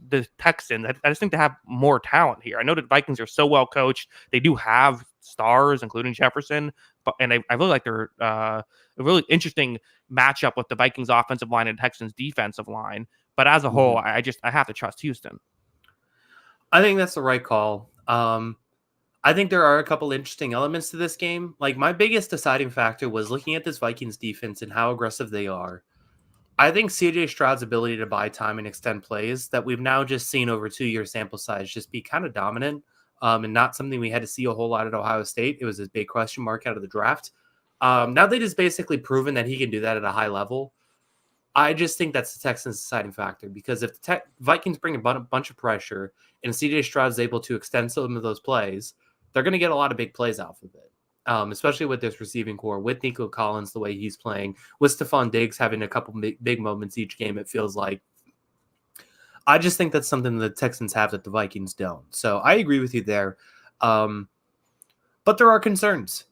[SPEAKER 1] the Texans. I just think they have more talent here. I know that Vikings are so well coached. They do have stars, including Jefferson, and I really like their a really interesting matchup with the Vikings offensive line and Texans defensive line. But as a whole, I have to trust Houston.
[SPEAKER 2] I think that's the right call. I think there are a couple interesting elements to this game. Like my biggest deciding factor was looking at this Vikings defense and how aggressive they are. I think CJ Stroud's ability to buy time and extend plays that we've now just seen over 2-year sample size just be kind of dominant and not something we had to see a whole lot at Ohio State. It was a big question mark out of the draft. Now they just basically proven that he can do that at a high level. I just think that's the Texans' deciding factor because if the Vikings bring a bunch of pressure and CJ Stroud's able to extend some of those plays, they're going to get a lot of big plays off of it. Especially with this receiving core, with Nico Collins, the way he's playing, with Stephon Diggs having a couple big moments each game, it feels like. I just think that's something the Texans have that the Vikings don't. So I agree with you there. But there are concerns.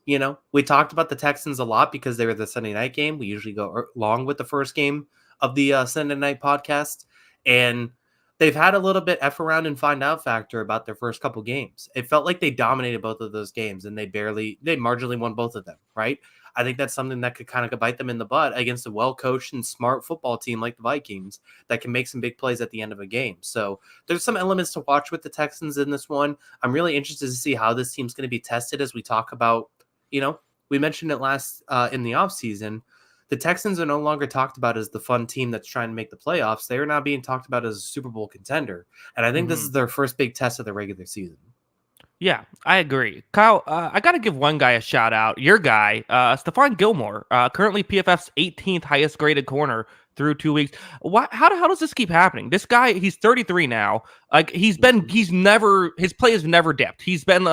[SPEAKER 2] We talked about the Texans a lot because they were the Sunday night game. We usually go along with the first game of the Sunday night podcast. And they've had a little bit F around and find out factor about their first couple games. It felt like they dominated both of those games and they marginally won both of them, right? I think that's something that could kind of bite them in the butt against a well-coached and smart football team like the Vikings that can make some big plays at the end of a game. So there's some elements to watch with the Texans in this one. I'm really interested to see how this team's going to be tested as we talk about, we mentioned it last in the offseason. The Texans are no longer talked about as the fun team that's trying to make the playoffs. They are now being talked about as a Super Bowl contender. And I think this is their first big test of the regular season.
[SPEAKER 1] Yeah, I agree. Kyle, I got to give one guy a shout out. Your guy, Stephon Gilmore, currently PFF's 18th highest graded corner through 2 weeks. How does this keep happening? This guy, he's 33 now. Like his play has never dipped. He's been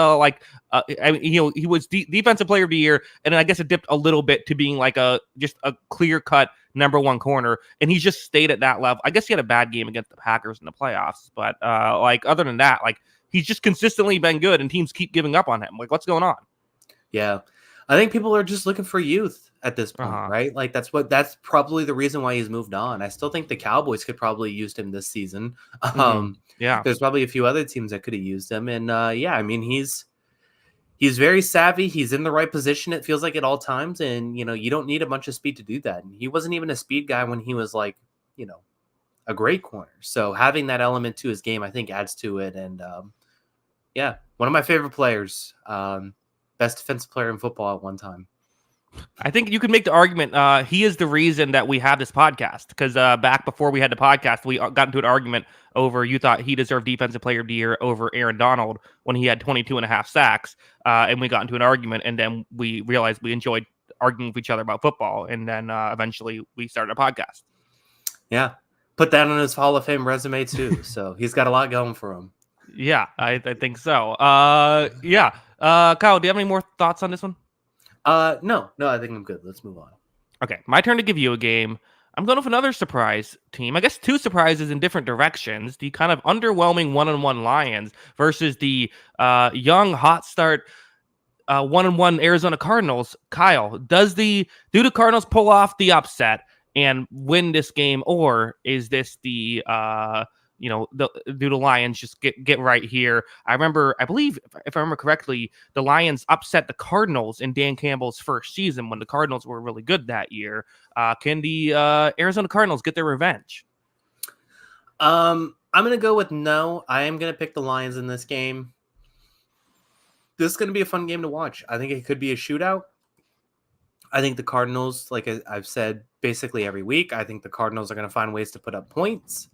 [SPEAKER 1] he was defensive player of the year, and then I guess it dipped a little bit to being like just a clear cut number 1 corner, and he's just stayed at that level. I guess he had a bad game against the Packers in the playoffs, but other than that, he's just consistently been good, and teams keep giving up on him. What's going on?
[SPEAKER 2] Yeah. I think people are just looking for youth at this point, right? That's probably the reason why he's moved on. I still think the Cowboys could probably used him this season.
[SPEAKER 1] Yeah.
[SPEAKER 2] There's probably a few other teams that could have used him. And he's very savvy. He's in the right position, it feels like, at all times. And, you don't need a bunch of speed to do that. And he wasn't even a speed guy when he was a great corner. So having that element to his game, I think, adds to it. And one of my favorite players, best defensive player in football at one time.
[SPEAKER 1] I think you could make the argument he is the reason that we have this podcast, because back before we had the podcast, we got into an argument over you thought he deserved Defensive Player of the Year over Aaron Donald when he had 22.5 sacks, and we got into an argument, and then we realized we enjoyed arguing with each other about football, and then eventually we started a podcast.
[SPEAKER 2] Yeah, put that on his Hall of Fame resume too, so he's got a lot going for him.
[SPEAKER 1] Yeah, I think so. Kyle, do you have any more thoughts on this one?
[SPEAKER 2] No, I think I'm good. Let's move on.
[SPEAKER 1] Okay, my turn to give you a game. I'm going with another surprise team. I guess 2 surprises in different directions. The kind of underwhelming 1-1 Lions versus the young, hot start 1-1 Arizona Cardinals. Kyle, do the Cardinals pull off the upset and win this game, or is this the do the Lions just get right here? I believe, if I remember correctly, the Lions upset the Cardinals in Dan Campbell's first season when the Cardinals were really good that year. Can the Arizona Cardinals get their revenge?
[SPEAKER 2] I'm going to go with no. I am going to pick the Lions in this game. This is going to be a fun game to watch. I think it could be a shootout. I think the Cardinals, like I've said basically every week, I think the Cardinals are going to find ways to put up points.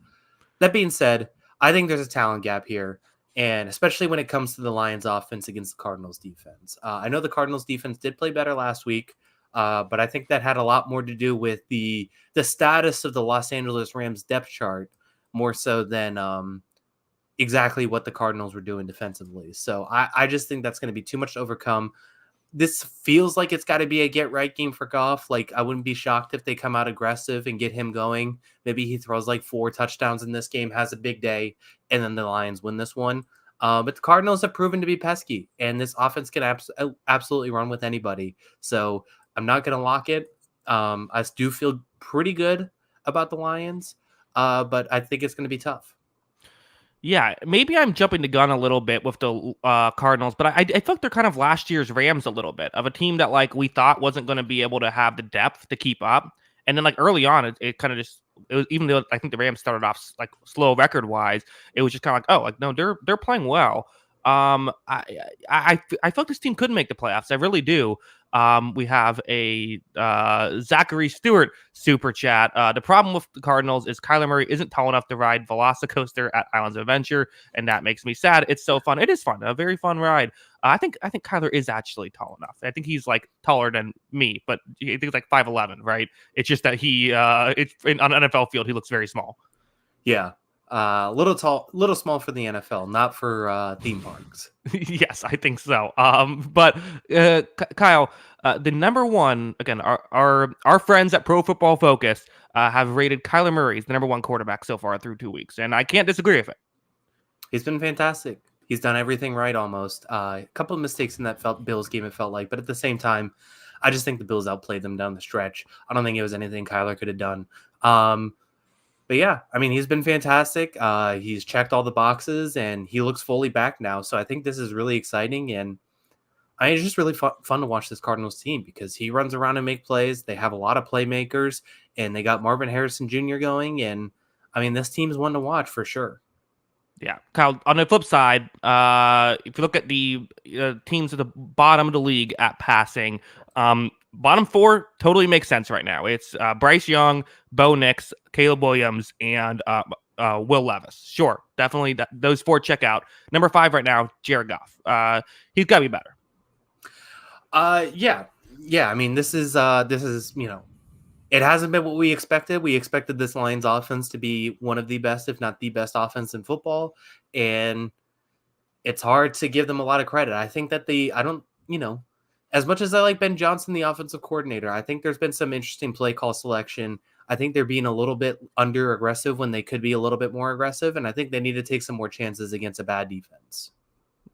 [SPEAKER 2] That being said, I think there's a talent gap here, and especially when it comes to the Lions offense against the Cardinals defense. I know the Cardinals defense did play better last week, but I think that had a lot more to do with the status of the Los Angeles Rams depth chart more so than exactly what the Cardinals were doing defensively. So I just think that's going to be too much to overcome. This feels like it's got to be a get-right game for Goff. Like, I wouldn't be shocked if they come out aggressive and get him going. Maybe he throws like 4 touchdowns in this game, has a big day, and then the Lions win this one. But the Cardinals have proven to be pesky, and this offense can absolutely run with anybody. So I'm not going to lock it. I do feel pretty good about the Lions, but I think it's going to be tough.
[SPEAKER 1] Yeah, maybe I'm jumping the gun a little bit with the Cardinals, but I feel like they're kind of last year's Rams a little bit, of a team that like we thought wasn't going to be able to have the depth to keep up. And then like early on, it kind of just, it was, even though I think the Rams started off like slow record wise, it was just kind of like, oh, like no, they're playing well. I feel like this team could make the playoffs. I really do. We have a Zachary Stewart super chat. The problem with the Cardinals is Kyler Murray isn't tall enough to ride Velocicoaster at Islands of Adventure, and that makes me sad. It's so fun. It is fun. A very fun ride. I think Kyler is actually tall enough. I think he's like taller than me, but I think he's like 5'11", right? It's just that he on an NFL field he looks very small.
[SPEAKER 2] Yeah. Little small for the NFL, not for theme parks.
[SPEAKER 1] Yes, I think so. But Kyle, the number one, again, our friends at Pro Football Focus have rated Kyler Murray as the number one quarterback so far through 2 weeks, and I can't disagree with it.
[SPEAKER 2] He's been fantastic. He's done everything right almost. A couple of mistakes in that Bills game, it felt like, but at the same time, I just think the Bills outplayed them down the stretch. I don't think it was anything Kyler could have done. But yeah, I mean, he's been fantastic. He's checked all the boxes, and he looks fully back now. So I think this is really exciting, and it's just really fun to watch this Cardinals team because he runs around and make plays. They have a lot of playmakers, and they got Marvin Harrison Jr. going, and I mean, this team's one to watch for sure.
[SPEAKER 1] Yeah, Kyle, on the flip side, if you look at the teams at the bottom of the league at passing, bottom 4 totally makes sense right now. It's Bryce Young, Bo Nix, Caleb Williams, and Will Levis. Sure, definitely those 4 check out. Number 5 right now, Jared Goff. He's got to be better.
[SPEAKER 2] Yeah. I mean, this is it hasn't been what we expected. We expected this Lions offense to be one of the best, if not the best offense in football. And it's hard to give them a lot of credit. I think that as much as I like Ben Johnson, the offensive coordinator, I think there's been some interesting play call selection. I think they're being a little bit under aggressive when they could be a little bit more aggressive. And I think they need to take some more chances against a bad defense.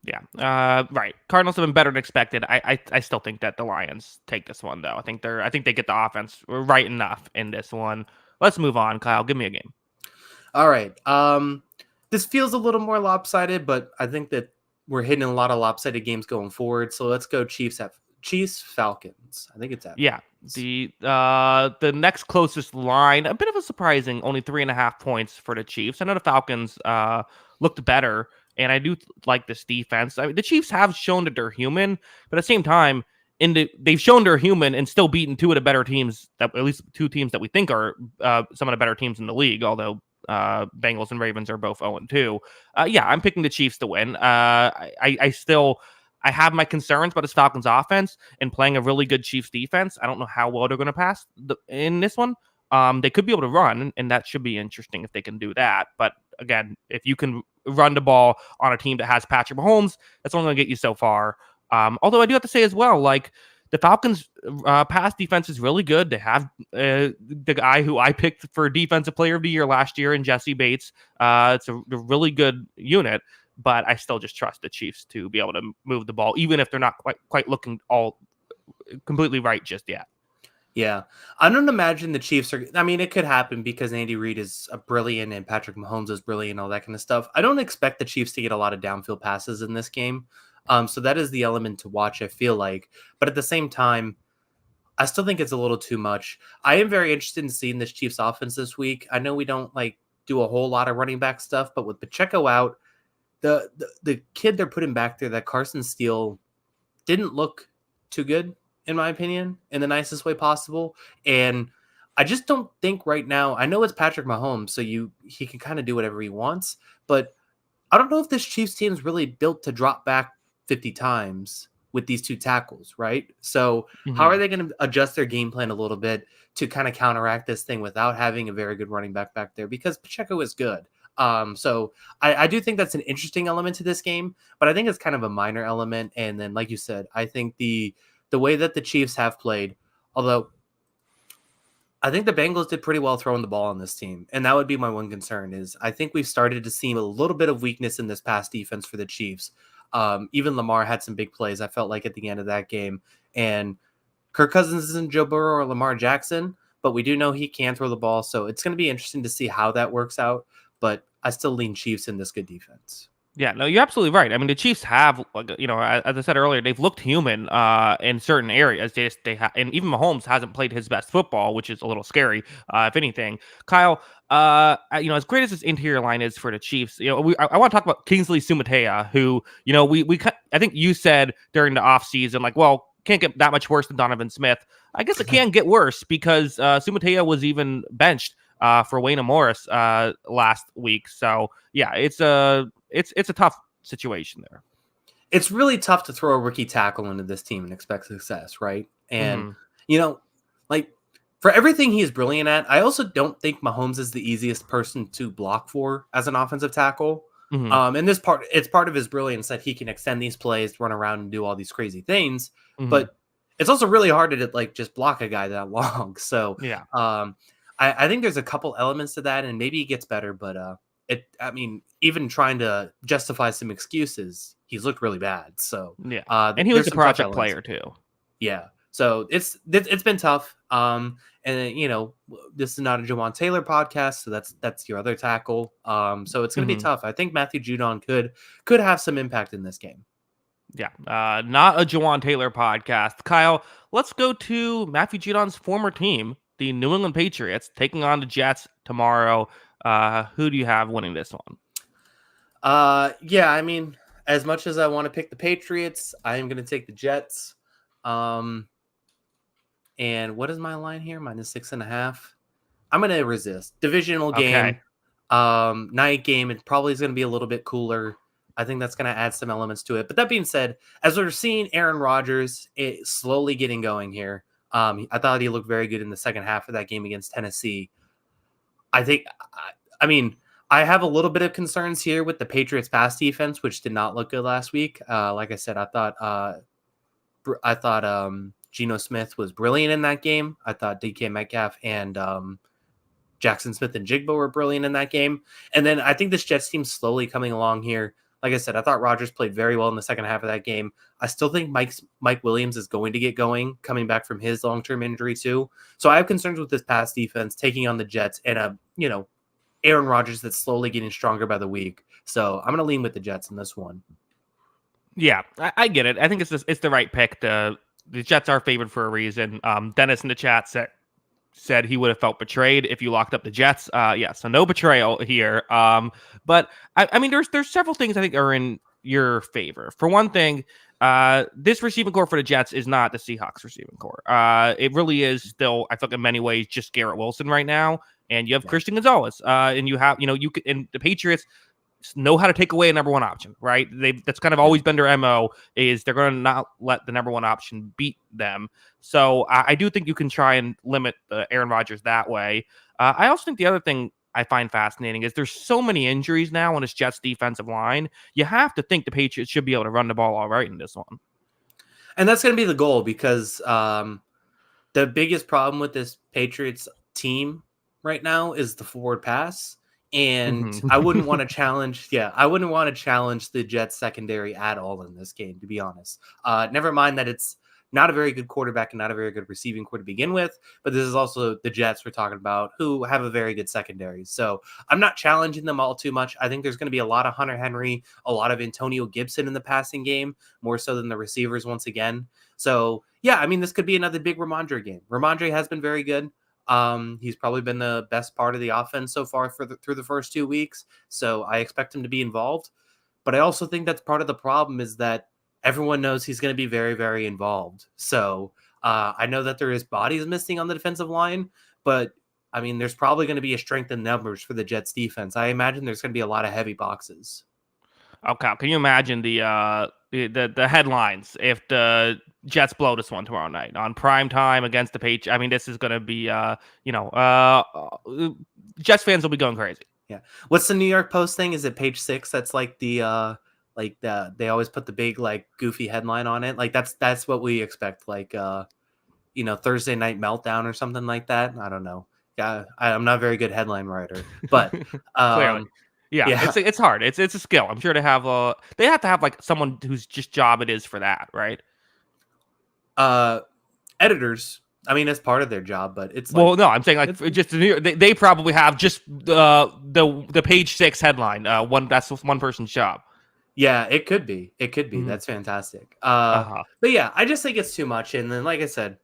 [SPEAKER 1] Yeah. Right. Cardinals have been better than expected. I still think that the Lions take this one though. I think they get the offense right enough in this one. Let's move on, Kyle. Give me a game.
[SPEAKER 2] All right. This feels a little more lopsided, but I think that we're hitting a lot of lopsided games going forward. So let's go Chiefs Falcons. I think it's at
[SPEAKER 1] the next closest line, a bit of a surprising, only 3.5 points for the Chiefs. I know the Falcons looked better. And I do like this defense. I mean, the Chiefs have shown that they're human, but at the same time, they've shown they're human and still beaten 2 of the better teams, at least 2 teams that we think are some of the better teams in the league, although Bengals and Ravens are both 0-2. Yeah, I'm picking the Chiefs to win. I have my concerns about this Falcons offense and playing a really good Chiefs defense. I don't know how well they're going to pass in this one. They could be able to run, and that should be interesting if they can do that. But again, if you can run the ball on a team that has Patrick Mahomes, that's only going to get you so far. Although I do have to say as well, like the Falcons' pass defense is really good. They have the guy who I picked for Defensive Player of the Year last year in Jesse Bates. It's a really good unit, but I still just trust the Chiefs to be able to move the ball, even if they're not quite looking all completely right just yet.
[SPEAKER 2] Yeah. I don't imagine the Chiefs are. I mean, it could happen because Andy Reid is a brilliant and Patrick Mahomes is brilliant, all that kind of stuff. I don't expect the Chiefs to get a lot of downfield passes in this game. So that is the element to watch, I feel like. But at the same time, I still think it's a little too much. I am very interested in seeing this Chiefs offense this week. I know we don't like do a whole lot of running back stuff, but with Pacheco out, the kid they're putting back there, that Carson Steele, didn't look too good, in my opinion, in the nicest way possible. And I just don't think right now, I know it's Patrick Mahomes, so he can kind of do whatever he wants, but I don't know if this Chiefs team is really built to drop back 50 times with these two tackles, right? So how are
[SPEAKER 1] Mhm.
[SPEAKER 2] they going to adjust their game plan a little bit to kind of counteract this thing without having a very good running back there? Because Pacheco is good. So I do think that's an interesting element to this game, but I think it's kind of a minor element. And then, like you said, I think the way that the Chiefs have played, although I think the Bengals did pretty well throwing the ball on this team. And that would be my one concern is I think we've started to see a little bit of weakness in this pass defense for the Chiefs. Even Lamar had some big plays, I felt like, at the end of that game. And Kirk Cousins isn't Joe Burrow or Lamar Jackson, but we do know he can throw the ball. So it's going to be interesting to see how that works out. But I still lean Chiefs in this good defense.
[SPEAKER 1] Yeah, no, you're absolutely right. I mean, the Chiefs have, like, as I said earlier, they've looked human in certain areas. And even Mahomes hasn't played his best football, which is a little scary, if anything. Kyle, as great as this interior line is for the Chiefs, I want to talk about Kingsley Sumatea, who, I think you said during the offseason, like, well, can't get that much worse than Donovan Smith. I guess it can get worse because Sumatea was even benched for Wayne Morris last week. So yeah, it's a tough situation there.
[SPEAKER 2] It's really tough to throw a rookie tackle into this team and expect success, right? And,
[SPEAKER 1] Hmm.
[SPEAKER 2] you know, like for everything he is brilliant at, I also don't think Mahomes is the easiest person to block for as an offensive tackle.
[SPEAKER 1] Hmm.
[SPEAKER 2] And it's part of his brilliance that he can extend these plays, run around and do all these crazy things.
[SPEAKER 1] Hmm.
[SPEAKER 2] But it's also really hard to like just block a guy that long. So
[SPEAKER 1] Yeah.
[SPEAKER 2] I think there's a couple elements to that, and maybe he gets better, but I mean, even trying to justify some excuses, he's looked really bad. So
[SPEAKER 1] Yeah. And he was
[SPEAKER 2] there's
[SPEAKER 1] a
[SPEAKER 2] some tough
[SPEAKER 1] project
[SPEAKER 2] elements.
[SPEAKER 1] player too.
[SPEAKER 2] Yeah. So it's been tough. And this is not a Jawan Taylor podcast, so that's your other tackle. So it's gonna be
[SPEAKER 1] Hmm.
[SPEAKER 2] tough. I think Matthew Judon could have some impact in this game.
[SPEAKER 1] Yeah. Not a Jawan Taylor podcast. Kyle, let's go to Matthew Judon's former team, the New England Patriots, taking on the Jets tomorrow. Who do you have winning this one?
[SPEAKER 2] Yeah, I mean, as much as I want to pick the Patriots, I am gonna take the Jets. Um, and what is my line here? -6.5. I'm gonna resist. Divisional game,
[SPEAKER 1] Okay.
[SPEAKER 2] night game. It probably is gonna be a little bit cooler. I think that's gonna add some elements to it. But that being said, as we're seeing Aaron Rodgers slowly getting going here, I thought he looked very good in the second half of that game against Tennessee. I think, I mean, I have a little bit of concerns here with the Patriots pass defense, which did not look good last week. Like I said, I thought Geno Smith was brilliant in that game. I thought DK Metcalf and Jackson Smith and Jigba were brilliant in that game. And then I think this Jets team's slowly coming along here. Like I said, I thought Rodgers played very well in the second half of that game. I still think Mike Williams is going to get going, coming back from his long-term injury too. So I have concerns with this pass defense taking on the Jets and Aaron Rodgers that's slowly getting stronger by the week. So I'm going to lean with the Jets in this one.
[SPEAKER 1] Yeah, I get it. I think it's the right pick. The Jets are favored for a reason. Dennis in the chat said he would have felt betrayed if you locked up the Jets. Yeah, so no betrayal here. But I mean, there's several things I think are in your favor. For one thing, this receiving core for the Jets is not the Seahawks receiving core. It really is still, I think, in many ways, just Garrett Wilson right now. And you have
[SPEAKER 2] Yeah.
[SPEAKER 1] Christian Gonzalez. And you have, you can, and the Patriots know how to take away a number one option, right? That's kind of always been their MO is they're going to not let the number one option beat them. So I do think you can try and limit Aaron Rodgers that way. I also think the other thing I find fascinating is there's so many injuries now on this Jets defensive line. You have to think the Patriots should be able to run the ball all right in this one.
[SPEAKER 2] And that's going to be the goal because the biggest problem with this Patriots team right now is the forward pass. And I wouldn't want to challenge. Yeah, I wouldn't want to challenge the Jets secondary at all in this game, to be honest. Never mind that it's not a very good quarterback and not a very good receiving core to begin with. But this is also the Jets we're talking about, who have a very good secondary. So I'm not challenging them all too much. I think there's going to be a lot of Hunter Henry, a lot of Antonio Gibson in the passing game, more so than the receivers once again. So yeah, I mean, this could be another big Ramondre game. Ramondre has been very good. He's probably been the best part of the offense so far through the first 2 weeks. So I expect him to be involved. But I also think that's part of the problem is that everyone knows he's going to be very, very involved. So I know that there is bodies missing on the defensive line, but I mean, there's probably going to be a strength in numbers for the Jets defense. I imagine there's going to be a lot of heavy boxes.
[SPEAKER 1] Okay, can you imagine the headlines if the Jets blow this one tomorrow night on prime time against the Patriots? I mean, this is going to be Jets fans will be going crazy.
[SPEAKER 2] Yeah. What's the New York Post thing? Is it page 6? That's like they always put the big like goofy headline on it. Like that's what we expect. Like Thursday night meltdown or something like that. I don't know. Yeah, I'm not a very good headline writer, but
[SPEAKER 1] Clearly. Yeah, it's hard. It's a skill. I'm sure they have to have like someone whose just job it is for that, right?
[SPEAKER 2] Editors. I mean, it's part of their job, but it's
[SPEAKER 1] well, no. I'm saying like just they probably have just the page 6 headline. That's one person's job.
[SPEAKER 2] Yeah, it could be. It could be. Mm-hmm. That's fantastic. But yeah, I just think it's too much. And then, like I said,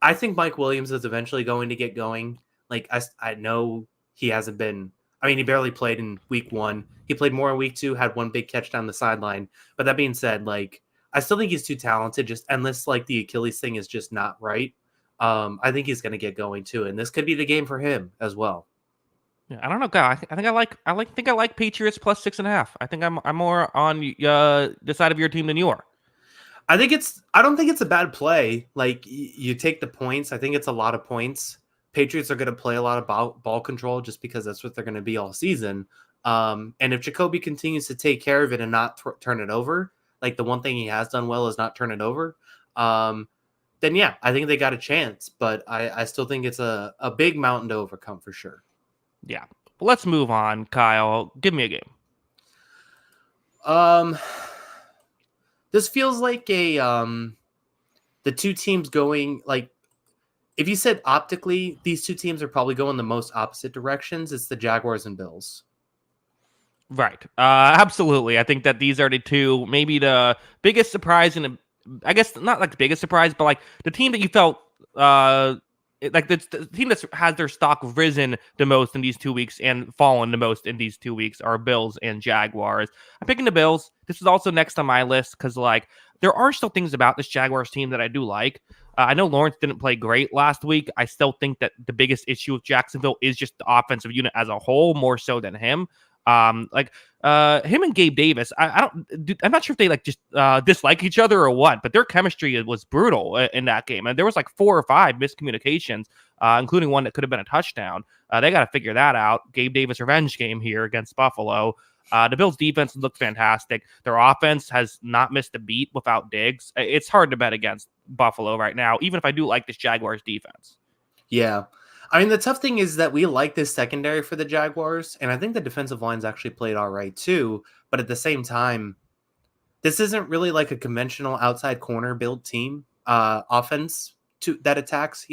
[SPEAKER 2] I think Mike Williams is eventually going to get going. Like I know he hasn't been. I mean, he barely played in week 1. He played more in week 2, had one big catch down the sideline. But that being said, like, I still think he's too talented, just unless like the Achilles thing is just not right. I think he's going to get going too. And this could be the game for him as well.
[SPEAKER 1] Yeah, I don't know, guy. I think I like Patriots plus 6.5. I think I'm more on the side of your team than you are.
[SPEAKER 2] I don't think it's a bad play. Like you take the points. I think it's a lot of points. Patriots are going to play a lot of ball control just because that's what they're going to be all season. And if Jacoby continues to take care of it and not turn it over, like the one thing he has done well is not turn it over, then yeah, I think they got a chance. But I still think it's a big mountain to overcome for sure.
[SPEAKER 1] Yeah. Well, let's move on, Kyle. Give me a game.
[SPEAKER 2] This feels like the two teams going like, if you said optically, these two teams are probably going the most opposite directions. It's the Jaguars and Bills.
[SPEAKER 1] Right. Absolutely. I think that these are the two, maybe the biggest surprise, and I guess not like the biggest surprise, but like the team that you felt, like the team that has their stock risen the most in these 2 weeks and fallen the most in these 2 weeks are Bills and Jaguars. I'm picking the Bills. This is also next on my list because like there are still things about this Jaguars team that I do like. I know Lawrence didn't play great last week. I still think that the biggest issue with Jacksonville is just the offensive unit as a whole, more so than him. Him and Gabe Davis, I'm not sure if they like just dislike each other or what, but their chemistry was brutal in that game. And there was like 4 or 5 miscommunications, including one that could have been a touchdown. They got to figure that out. Gabe Davis revenge game here against Buffalo. The Bills defense looked fantastic. Their offense has not missed a beat without Diggs. It's hard to bet against Buffalo right now, even if I do like this Jaguars defense.
[SPEAKER 2] Yeah. I mean, the tough thing is that we like this secondary for the Jaguars, and I think the defensive line's actually played all right too. But at the same time, this isn't really like a conventional outside corner build team offense that attacks,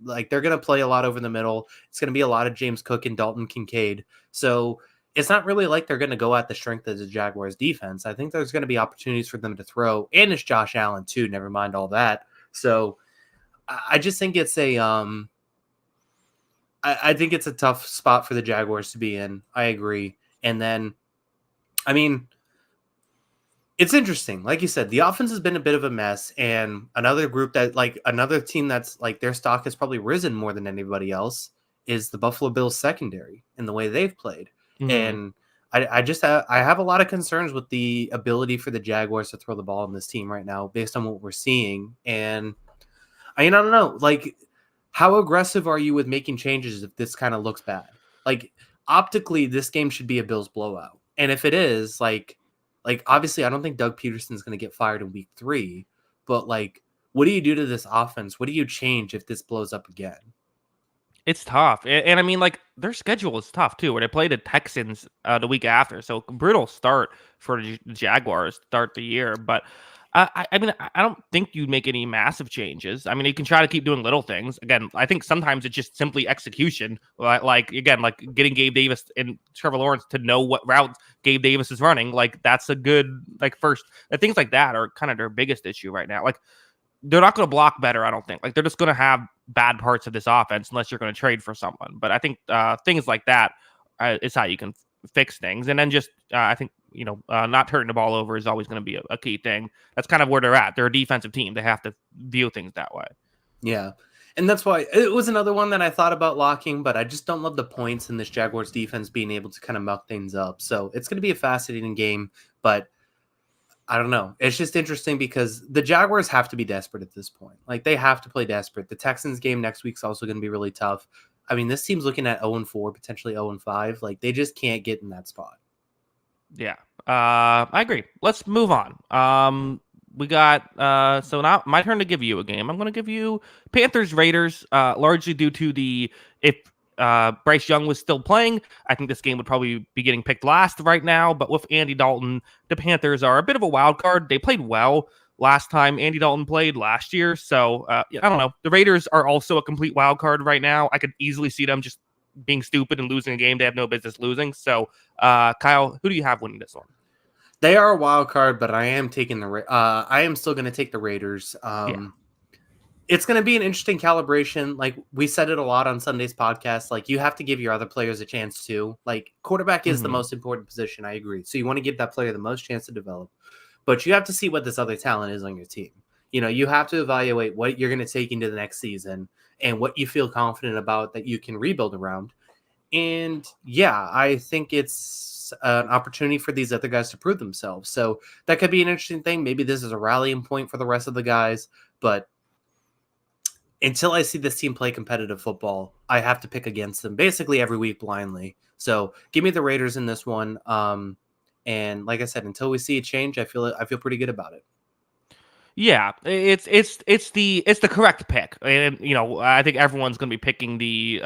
[SPEAKER 2] like they're going to play a lot over the middle. It's going to be a lot of James Cook and Dalton Kincaid. So it's not really like they're going to go at the strength of the Jaguars defense. I think there's going to be opportunities for them to throw, and it's Josh Allen too. Never mind all that. So I just think it's I think it's a tough spot for the Jaguars to be in. I agree. And then, I mean, it's interesting. Like you said, the offense has been a bit of a mess. And another team that's like their stock has probably risen more than anybody else is the Buffalo Bills secondary and the way they've played. Mm-hmm. And I have a lot of concerns with the ability for the Jaguars to throw the ball in this team right now based on what we're seeing. And I don't know, like, how aggressive are you with making changes if this kind of looks bad? Like optically, this game should be a Bills blowout. And if it is, like obviously I don't think Doug Peterson's going to get fired in week 3, but like, what do you do to this offense? What do you change if this blows up again?
[SPEAKER 1] It's tough. And I mean, like, their schedule is tough too, where they play the Texans the week after. So brutal start for the Jaguars to start the year. But I mean, I don't think you'd make any massive changes. I mean, you can try to keep doing little things. Again, I think sometimes it's just simply execution. Like again, like getting Gabe Davis and Trevor Lawrence to know what route Gabe Davis is running. Like that's a good like first. Things like that are kind of their biggest issue right now. Like they're not going to block better. I don't think. Like they're just going to have bad parts of this offense unless you're going to trade for someone. But I think things like that is how you can fix things. And then just I think not turning the ball over is always going to be a key thing. That's kind of where they're at. They're a defensive team. They have to view things that way.
[SPEAKER 2] Yeah. And that's why it was another one that I thought about locking, but I just don't love the points in this Jaguars defense being able to kind of muck things up. So it's going to be a fascinating game, but I don't know. It's just interesting because the Jaguars have to be desperate at this point. Like they have to play desperate. The Texans game next week is also going to be really tough. I mean, this team's looking at 0-4, potentially 0-5. Like they just can't get in that spot.
[SPEAKER 1] Yeah, I agree. Let's move on. We got so now my turn to give you a game. I'm going to give you Panthers Raiders, largely due to if Bryce Young was still playing, I think this game would probably be getting picked last right now. But with Andy Dalton, the Panthers are a bit of a wild card. They played well last time Andy Dalton played last year. So I don't know. The Raiders are also a complete wild card right now. I could easily see them just being stupid and losing a game they have no business losing. So Kyle, who do you have winning this one?
[SPEAKER 2] They are a wild card, but I am taking I am still going to take the Raiders.
[SPEAKER 1] Yeah.
[SPEAKER 2] It's going to be an interesting calibration. Like we said it a lot on Sunday's podcast. Like you have to give your other players a chance too. Like quarterback is the most important position. I agree. So you want to give that player the most chance to develop, but you have to see what this other talent is on your team. You have to evaluate what you're going to take into the next season and what you feel confident about that you can rebuild around. And yeah, I think it's an opportunity for these other guys to prove themselves. So that could be an interesting thing. Maybe this is a rallying point for the rest of the guys, but until I see this team play competitive football, I have to pick against them basically every week blindly. So give me the Raiders in this one. And like I said, until we see a change, I feel pretty good about it.
[SPEAKER 1] Yeah, it's the correct pick, and I think everyone's going to be picking the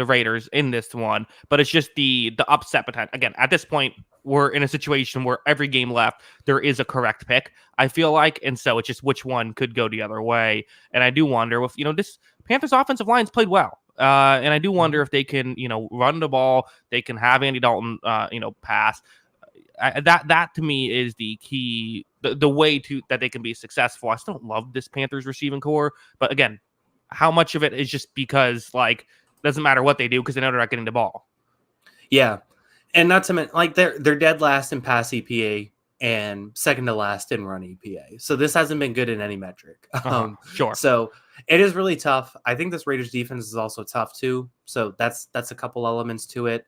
[SPEAKER 1] Raiders in this one, but it's just the upset potential. Again, at this point, we're in a situation where every game left there is a correct pick. I feel like, and so it's just which one could go the other way. And I do wonder if this Panthers offensive line's played well. And I do wonder if they can, run the ball, they can have Andy Dalton, pass. That to me is the key, the way that they can be successful. I still don't love this Panthers receiving core, but again, how much of it is just because doesn't matter what they do because they know they're not getting the ball.
[SPEAKER 2] Yeah, and not to mention they're dead last in pass EPA and second to last in run EPA. So this hasn't been good in any metric.
[SPEAKER 1] Sure.
[SPEAKER 2] So it is really tough. I think this Raiders defense is also tough too. So that's a couple elements to it.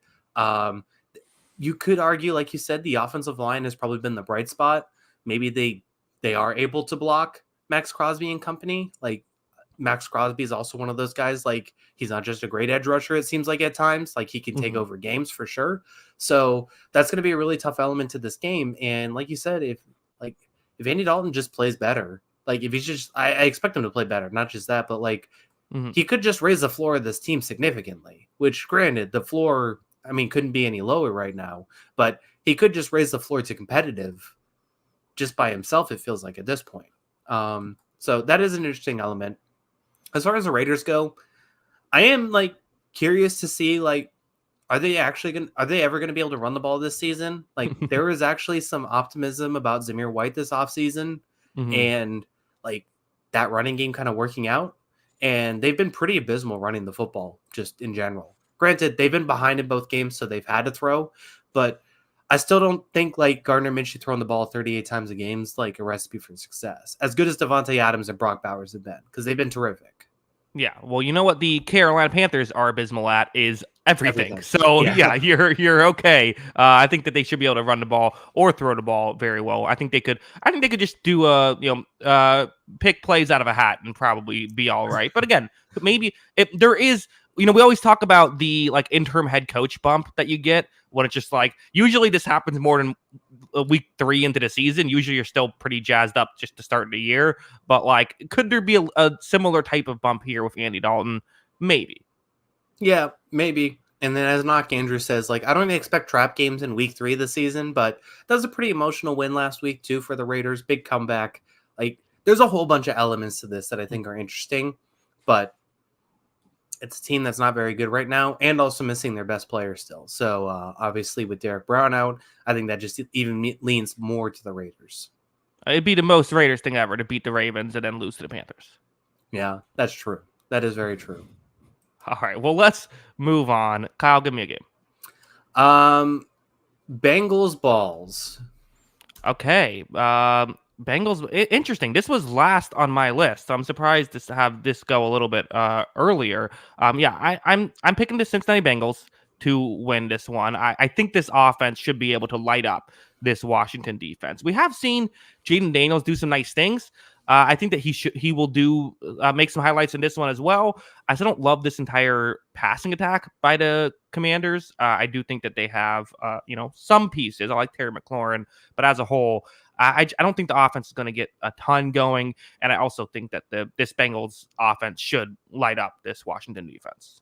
[SPEAKER 2] You could argue, like you said, the offensive line has probably been the bright spot. Maybe they are able to block Max Crosby and company. Like Max Crosby is also one of those guys. Like he's not just a great edge rusher. It seems like at times, like he can take over games for sure. So that's going to be a really tough element to this game. And like you said, if Andy Dalton just plays better, like if he's just, I expect him to play better, not just that, but he could just raise the floor of this team significantly. Which, granted, the floor, couldn't be any lower right now, but he could just raise the floor to competitive just by himself, it feels like at this point. So that is an interesting element. As far as the Raiders go, I am curious to see are they ever going to be able to run the ball this season? There is actually some optimism about Zamir White this offseason and that running game kind of working out. And they've been pretty abysmal running the football just in general. Granted, they've been behind in both games, so they've had to throw, but I still don't think Gardner Minshew throwing the ball 38 times a game is a recipe for success. As good as Devontae Adams and Brock Bowers have been, because they've been terrific.
[SPEAKER 1] Yeah, well, you know what the Carolina Panthers are abysmal at is everything. So yeah, you're okay. I think that they should be able to run the ball or throw the ball very well. I think they could just do pick plays out of a hat and probably be all right. But again, maybe if there is. We always talk about the interim head coach bump that you get when it's just usually this happens more than week 3 into the season. Usually you're still pretty jazzed up just to start the year. But could there be a similar type of bump here with Andy Dalton? Maybe.
[SPEAKER 2] Yeah, maybe. And then as Knock Andrew says, like, I don't even expect trap games in week 3 of the season, but that was a pretty emotional win last week too for the Raiders. Big comeback. Like, there's a whole bunch of elements to this that I think are interesting, but it's a team that's not very good right now and also missing their best player still. So obviously with Derek Brown out, I think that just even leans more to the Raiders.
[SPEAKER 1] It'd be the most Raiders thing ever to beat the Ravens and then lose to the Panthers.
[SPEAKER 2] Yeah, that's true. That is very true.
[SPEAKER 1] All right, well, let's move on. Kyle, give me a game.
[SPEAKER 2] Bengals balls.
[SPEAKER 1] Okay. Bengals. Interesting. This was last on my list, so I'm surprised to have this go a little bit earlier. Yeah, I'm picking the Cincinnati Bengals to win this one. I think this offense should be able to light up this Washington defense. We have seen Jaden Daniels do some nice things. I think that he will do make some highlights in this one as well. I still don't love this entire passing attack by the Commanders. I do think that they have some pieces. I like Terry McLaurin, but as a whole, I don't think the offense is going to get a ton going, and I also think that this Bengals offense should light up this Washington defense.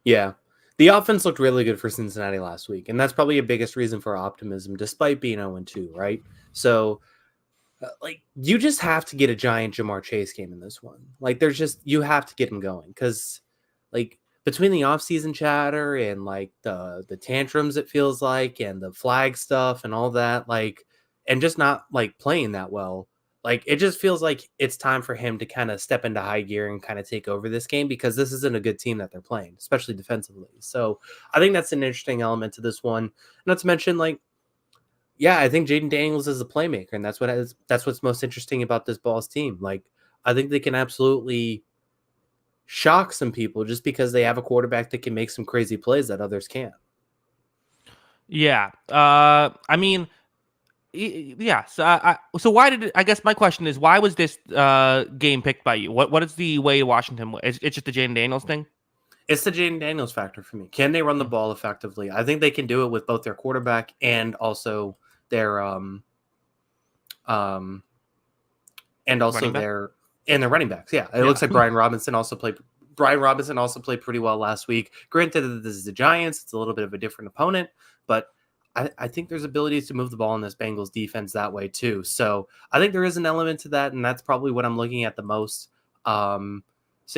[SPEAKER 2] Yeah. The offense looked really good for Cincinnati last week, and that's probably a biggest reason for optimism, despite being 0-2, right? So, you just have to get a giant Jamar Chase game in this one. Like, you have to get him going, because, like, between the offseason chatter and, like, the tantrums, it feels like, and the flag stuff and all that, like, and just not, like, playing that well, like, it just feels like it's time for him to kind of step into high gear and kind of take over this game, because this isn't a good team that they're playing, especially defensively. So I think that's an interesting element to this one. Not to mention, like, yeah, I think Jaden Daniels is a playmaker, and that's what's most interesting about this Balls team. Like, I think they can absolutely shock some people just because they have a quarterback that can make some crazy plays that others can't.
[SPEAKER 1] Yeah. I mean, yeah. So why did I guess my question is, why was this game picked by you? What is the way Washington? It's just the Jaden Daniels thing.
[SPEAKER 2] It's the Jaden Daniels factor for me. Can they run the ball effectively? I think they can do it with both their quarterback and also their and also their running backs. Yeah, it looks like Brian Robinson also played pretty well last week. Granted that this is the Giants, it's a little bit of a different opponent, but I think there's abilities to move the ball in this Bengals defense that way too. So I think there is an element to that, and that's probably what I'm looking at the most. So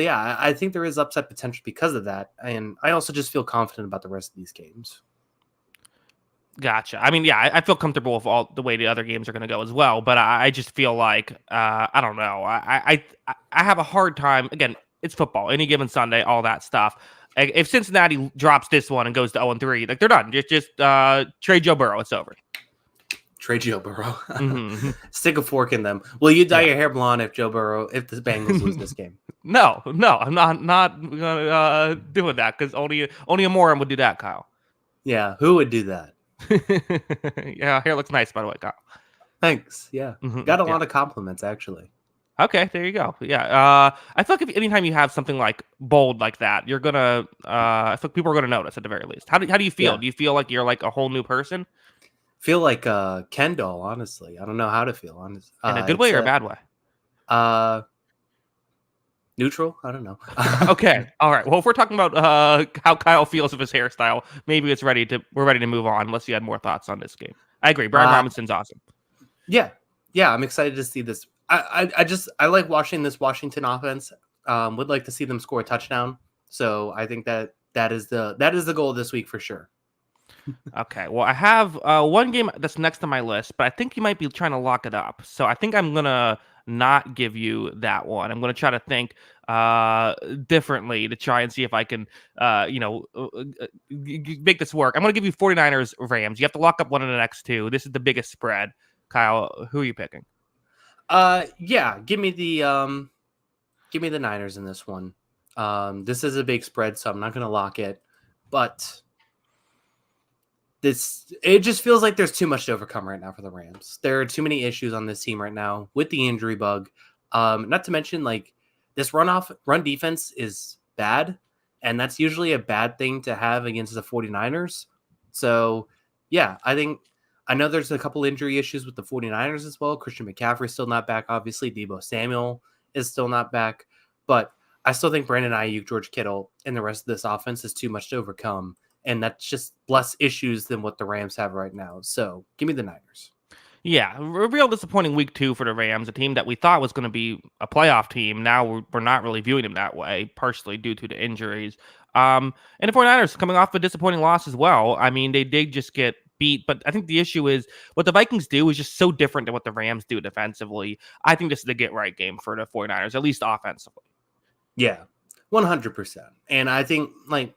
[SPEAKER 2] yeah, I think there is upset potential because of that, and I also just feel confident about the rest of these games.
[SPEAKER 1] Gotcha. I mean, yeah, I feel comfortable with all the way the other games are going to go as well, but I just feel like I don't know. I have a hard time. Again, it's football. Any given Sunday, all that stuff. If Cincinnati drops this one and goes to 0-3, like, they're done. Just trade Joe Burrow. It's over.
[SPEAKER 2] Trade Joe Burrow.
[SPEAKER 1] Mm-hmm.
[SPEAKER 2] Stick a fork in them. Will you dye your hair blonde if the Bengals lose this game?
[SPEAKER 1] No, I'm not doing that, because only a moron would do that, Kyle.
[SPEAKER 2] Yeah, who would do that?
[SPEAKER 1] Yeah, hair looks nice, by the way, Kyle.
[SPEAKER 2] Thanks. Yeah, got a lot of compliments actually.
[SPEAKER 1] Okay, there you go. Yeah, I feel like anytime you have something like bold like that, you're gonna. I feel like people are gonna notice at the very least. How do you feel?
[SPEAKER 2] Yeah.
[SPEAKER 1] Do you feel like you're like a whole new person?
[SPEAKER 2] Feel like Ken doll, honestly. I don't know how to feel. Honestly,
[SPEAKER 1] In a good way or a bad way?
[SPEAKER 2] Neutral. I don't know.
[SPEAKER 1] Okay, all right. Well, if we're talking about how Kyle feels of his hairstyle, maybe we're ready to move on. Unless you had more thoughts on this game. I agree. Brian Robinson's awesome.
[SPEAKER 2] Yeah, I'm excited to see this. I like watching this Washington offense. Would like to see them score a touchdown. So I think that is the goal this week for sure.
[SPEAKER 1] Okay. Well, I have one game that's next on my list, but I think you might be trying to lock it up. So I think I'm gonna not give you that one. I'm gonna try to think differently to try and see if I can make this work. I'm gonna give you 49ers Rams. You have to lock up one of the next two. This is the biggest spread. Kyle, who are you picking?
[SPEAKER 2] Yeah, give me the Niners in this one. This is a big spread, so I'm not gonna lock it, but it just feels like there's too much to overcome right now for the Rams. There are too many issues on this team right now with the injury bug. Not to mention, like, this run defense is bad, and that's usually a bad thing to have against the 49ers. So yeah, I know there's a couple injury issues with the 49ers as well. Christian McCaffrey's still not back, obviously. Deebo Samuel is still not back. But I still think Brandon Ayuk, George Kittle, and the rest of this offense is too much to overcome. And that's just less issues than what the Rams have right now. So give me the Niners.
[SPEAKER 1] Yeah, a real disappointing week 2 for the Rams, a team that we thought was going to be a playoff team. Now we're not really viewing them that way, partially due to the injuries. And the 49ers coming off a disappointing loss as well. I mean, they did just get beat, but I think the issue is what the Vikings do is just so different than what the Rams do defensively. I think this is the get-right game for the 49ers, at least offensively.
[SPEAKER 2] Yeah, 100%. And I think, like,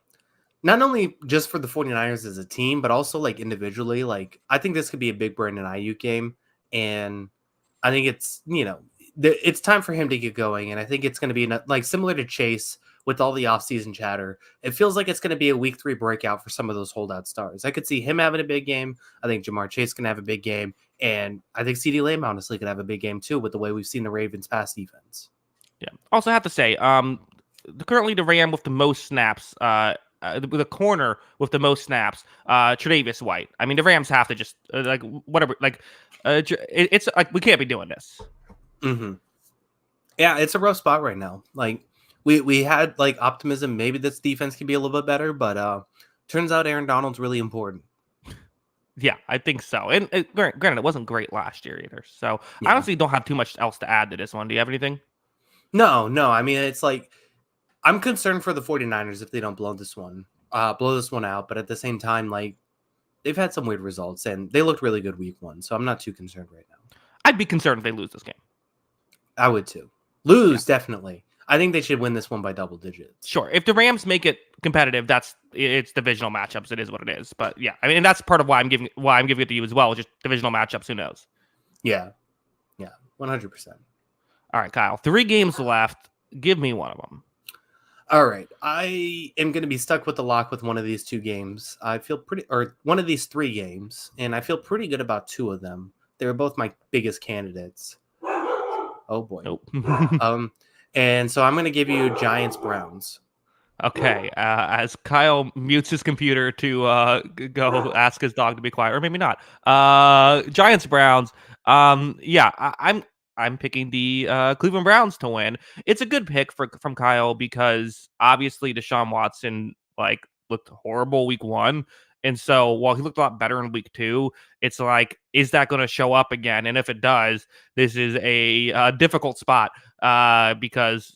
[SPEAKER 2] not only just for the 49ers as a team, but also like individually, like I think this could be a big Brandon Ayuk game. And I think it's, it's time for him to get going. And I think it's going to be like similar to Chase with all the offseason chatter. It feels like it's going to be a week 3 breakout for some of those holdout stars. I could see him having a big game. I think Jamar Chase can have a big game. And I think CeeDee Lamb honestly could have a big game too with the way we've seen the Ravens pass defense.
[SPEAKER 1] Yeah. Also, I have to say, currently the Ram with the most snaps, the corner with the most snaps, Tre'Davious White. I mean, the Rams have to just like whatever. Like, it's like we can't be doing this.
[SPEAKER 2] Mm-hmm. Yeah, it's a rough spot right now. Like we had like optimism, maybe this defense can be a little bit better, but turns out Aaron Donald's really important.
[SPEAKER 1] Yeah, I think so. And granted, it wasn't great last year either. So
[SPEAKER 2] Yeah.
[SPEAKER 1] I honestly don't have too much else to add to this one. Do you have anything?
[SPEAKER 2] No. I mean, it's like I'm concerned for the 49ers if they don't blow this one out. But at the same time, like they've had some weird results and they looked really good week 1. So I'm not too concerned right now.
[SPEAKER 1] I'd be concerned if they lose this game.
[SPEAKER 2] I would too. Lose, definitely. I think they should win this one by double digits.
[SPEAKER 1] Sure. If the Rams make it competitive, it's divisional matchups. It is what it is. But yeah, I mean, and that's part of why I'm giving it to you as well. Just divisional matchups. Who knows?
[SPEAKER 2] Yeah, 100%.
[SPEAKER 1] All right, Kyle. 3 games left. Give me one of them.
[SPEAKER 2] All right. I am going to be stuck with the lock with one of these 2 games. One of these 3 games, and I feel pretty good about 2 of them. They were both my biggest candidates. Oh boy.
[SPEAKER 1] Nope.
[SPEAKER 2] And so I'm going to give you Giants Browns.
[SPEAKER 1] Okay. As Kyle mutes his computer to go ask his dog to be quiet, or maybe not. Giants Browns. Yeah, I'm picking the Cleveland Browns to win. It's a good pick from Kyle because obviously Deshaun Watson looked horrible week 1. And so while he looked a lot better in week 2, it's like, is that going to show up again? And if it does, this is a difficult spot because,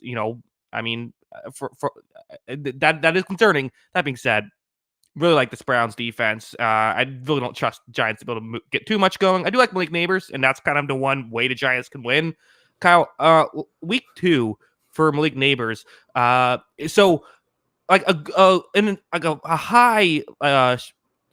[SPEAKER 1] I mean, for that is concerning. That being said, really like this Browns defense. I really don't trust Giants to be able to get too much going. I do like Malik Neighbors, and that's kind of the one way the Giants can win. Kyle, week 2 for Malik Neighbors. So like a high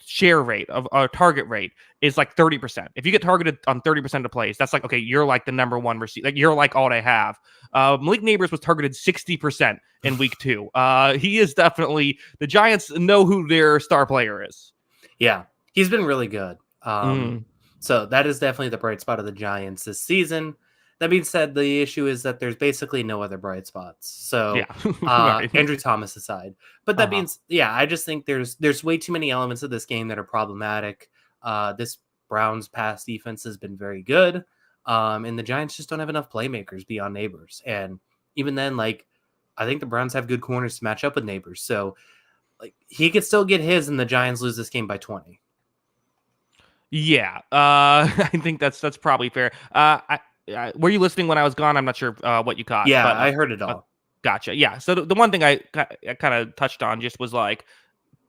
[SPEAKER 1] share rate of target rate is like 30%. If you get targeted on 30% of plays, that's like, okay, you're like the number 1 receiver. Like you're like all they have. Malik Neighbors was targeted 60% in week 2. He is definitely, the Giants know who their star player is.
[SPEAKER 2] Yeah, he's been really good. So that is definitely the bright spot of the Giants this season. That being said, the issue is that there's basically no other bright spots. So
[SPEAKER 1] yeah.
[SPEAKER 2] Right. Andrew Thomas aside, but that means, I just think there's way too many elements of this game that are problematic. This Browns pass defense has been very good. And the Giants just don't have enough playmakers beyond Neighbors. And even then, like, I think the Browns have good corners to match up with Neighbors. So like he could still get his and the Giants lose this game by 20.
[SPEAKER 1] Yeah. I think that's probably fair. Were you listening when I was gone? I'm not sure what you caught.
[SPEAKER 2] Yeah,
[SPEAKER 1] but,
[SPEAKER 2] I heard it all.
[SPEAKER 1] Gotcha. Yeah. So the one thing I kind of touched on just was like,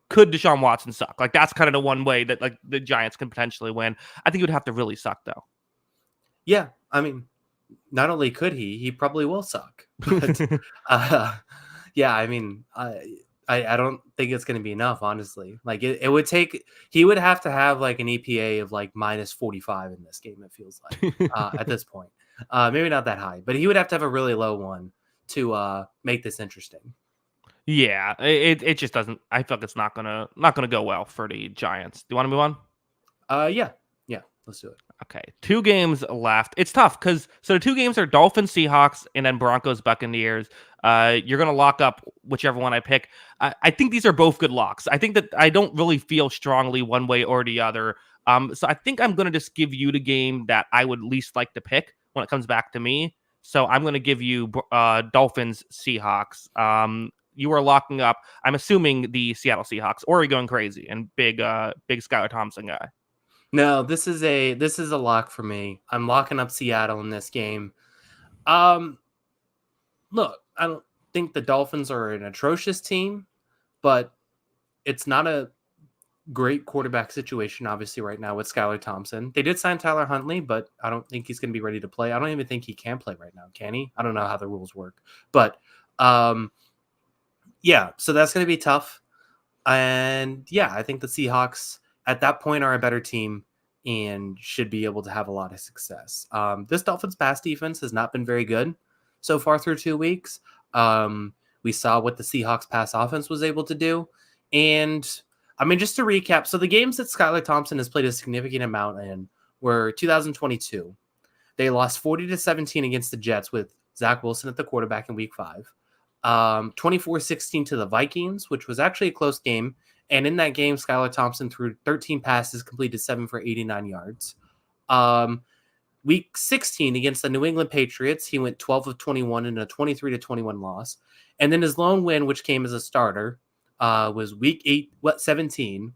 [SPEAKER 1] could Deshaun Watson suck? Like that's kind of the one way that like the Giants can potentially win. I think he would have to really suck though.
[SPEAKER 2] Yeah, I mean, not only could he probably will suck. But, yeah, I mean, I don't think it's going to be enough, honestly. Like it would take, he would have to have like an EPA of like minus 45 in this game. It feels like at this point, maybe not that high, but he would have to have a really low one to make this interesting.
[SPEAKER 1] Yeah, it just doesn't. I feel like it's not gonna go well for the Giants. Do you want to move on?
[SPEAKER 2] Yeah, let's do it.
[SPEAKER 1] Okay, 2 games left. It's tough because the 2 games are Dolphins, Seahawks, and then Broncos, Buccaneers. You're gonna lock up whichever one I pick. I think these are both good locks. I think that I don't really feel strongly one way or the other. So I think I'm gonna just give you the game that I would least like to pick when it comes back to me. So I'm going to give you Dolphins Seahawks. You are locking up, I'm assuming, the Seattle Seahawks, or are you going crazy and big Skylar Thompson guy?
[SPEAKER 2] No, this is a lock for me. I'm locking up Seattle in this game. Um, Look, I don't think the Dolphins are an atrocious team, but it's not a great quarterback situation, obviously, right now with Skylar Thompson. They did sign Tyler Huntley, but I don't think he's going to be ready to play. I don't even think he can play right now, can he? I don't know how the rules work. But um, yeah, so that's going to be tough. And yeah, I think the Seahawks at that point are a better team and should be able to have a lot of success. This Dolphins pass defense has not been very good so far through 2 weeks. We saw what the Seahawks pass offense was able to do. And I mean, just to recap, so the games that Skylar Thompson has played a significant amount in were 2022. They lost 40-17 against the Jets with Zach Wilson at the quarterback in week 5. 24-16 to the Vikings, which was actually a close game. And in that game, Skylar Thompson threw 13 passes, completed 7 for 89 yards. Week 16 against the New England Patriots, he went 12 of 21 in a 23-21 loss. And then his lone win, which came as a starter, was week 18,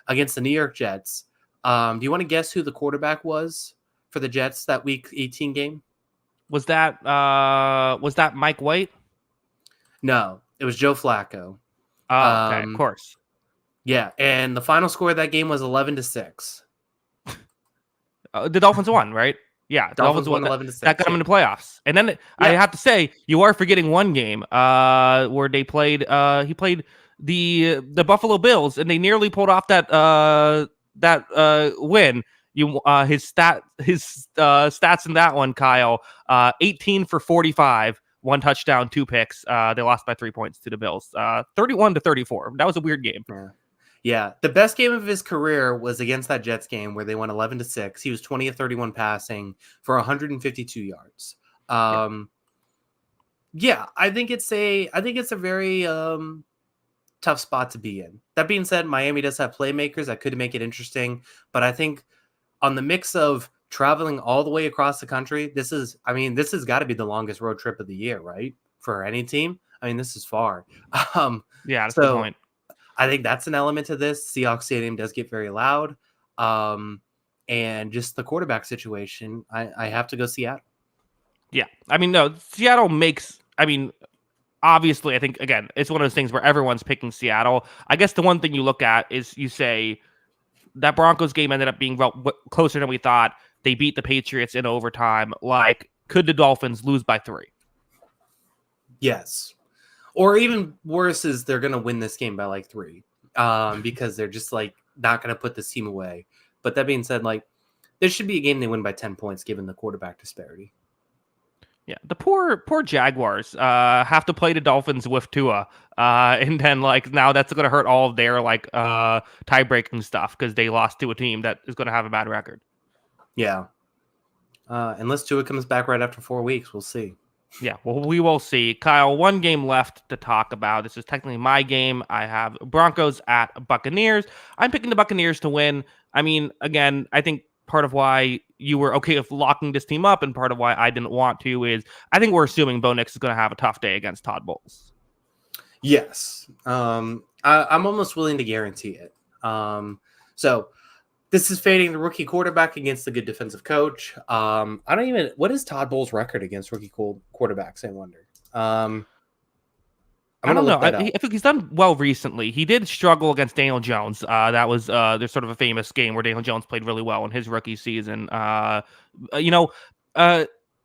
[SPEAKER 2] against the New York Jets. Do you want to guess who the quarterback was for the Jets that week 18 game?
[SPEAKER 1] Was that Mike White?
[SPEAKER 2] No, it was Joe Flacco.
[SPEAKER 1] Oh, okay, of course.
[SPEAKER 2] Yeah, and the final score of that game was 11-6.
[SPEAKER 1] The Dolphins won, right? Yeah, the Dolphins won
[SPEAKER 2] 11-6.
[SPEAKER 1] That got them into playoffs. And then I have to say, you are forgetting one game where they played. He played the Buffalo Bills, and they nearly pulled off that win. His stats in that one, Kyle, 18 for 45, 1 touchdown, 2 picks. They lost by 3 points to the Bills, 31-34. That was a weird game.
[SPEAKER 2] Yeah, the best game of his career was against that Jets game where they won 11-6. He was 20 of 31 passing for 152 yards. Yeah, I think it's a very tough spot to be in. That being said, Miami does have playmakers that could make it interesting, but I think on the mix of traveling all the way across the country, this has got to be the longest road trip of the year, right? For any team. I mean, this is far.
[SPEAKER 1] Yeah, that's the point.
[SPEAKER 2] I think that's an element to this. Seahawks Stadium does get very loud. And just the quarterback situation, I have to go Seattle.
[SPEAKER 1] Yeah. I mean, no, Seattle makes, obviously, I think, again, it's one of those things where everyone's picking Seattle. I guess the one thing you look at is you say that Broncos game ended up being closer than we thought. They beat the Patriots in overtime. Like, could the Dolphins lose by 3?
[SPEAKER 2] Yes. Or even worse is they're going to win this game by like 3 because they're just like not going to put this team away. But that being said, like this should be a game they win by 10 points given the quarterback disparity.
[SPEAKER 1] Yeah, the poor Jaguars have to play the Dolphins with Tua, and then like now that's going to hurt all of their like tie-breaking stuff because they lost to a team that is going to have a bad record.
[SPEAKER 2] Yeah, unless Tua comes back right after 4 weeks, we'll see.
[SPEAKER 1] Yeah, well, we will see. Kyle, one game left to talk about. This is technically my game. I have Broncos at Buccaneers. I'm picking the Buccaneers to win. I mean, again, I think part of why you were okay with locking this team up and part of why I didn't want to is I think we're assuming Bo Nix is going to have a tough day against Todd Bowles.
[SPEAKER 2] Yes. I'm almost willing to guarantee it. So this is fading the rookie quarterback against the good defensive coach. What is Todd Bowles' record against rookie quarterbacks? I wonder.
[SPEAKER 1] I don't know. I think he's done well recently. He did struggle against Daniel Jones. That was there's sort of a famous game where Daniel Jones played really well in his rookie season.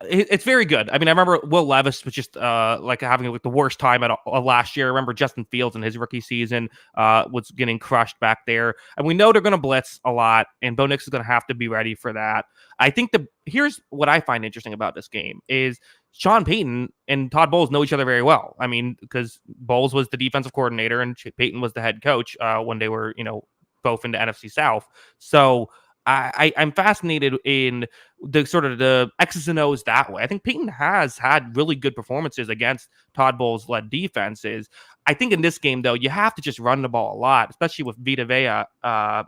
[SPEAKER 1] It's very good. I mean, I remember Will Levis was just like having like the worst time at last year. I remember Justin Fields in his rookie season was getting crushed back there. And we know they're going to blitz a lot, and Bo Nix is going to have to be ready for that. I think here's what I find interesting about this game is Sean Payton and Todd Bowles know each other very well. I mean, because Bowles was the defensive coordinator and Payton was the head coach when they were, both in the NFC South. So I'm fascinated in the sort of the X's and O's that way. I think Payton has had really good performances against Todd Bowles-led defenses. I think in this game, though, you have to just run the ball a lot, especially with Vita Vea. I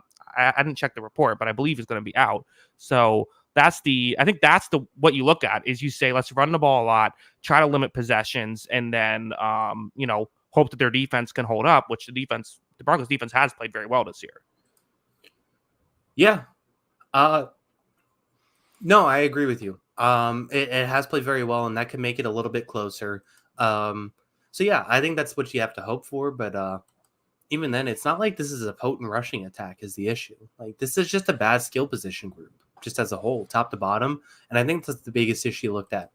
[SPEAKER 1] didn't check the report, but I believe he's going to be out. So I think that's what you look at is you say, let's run the ball a lot, try to limit possessions, and then, hope that their defense can hold up, which the Broncos defense has played very well this year.
[SPEAKER 2] Yeah. No, I agree with you. It has played very well, and that can make it a little bit closer. So yeah, I think that's what you have to hope for. But even then, it's not like this is a potent rushing attack is the issue. Like this is just a bad skill position group, just as a whole, top to bottom. And I think that's the biggest issue looked at.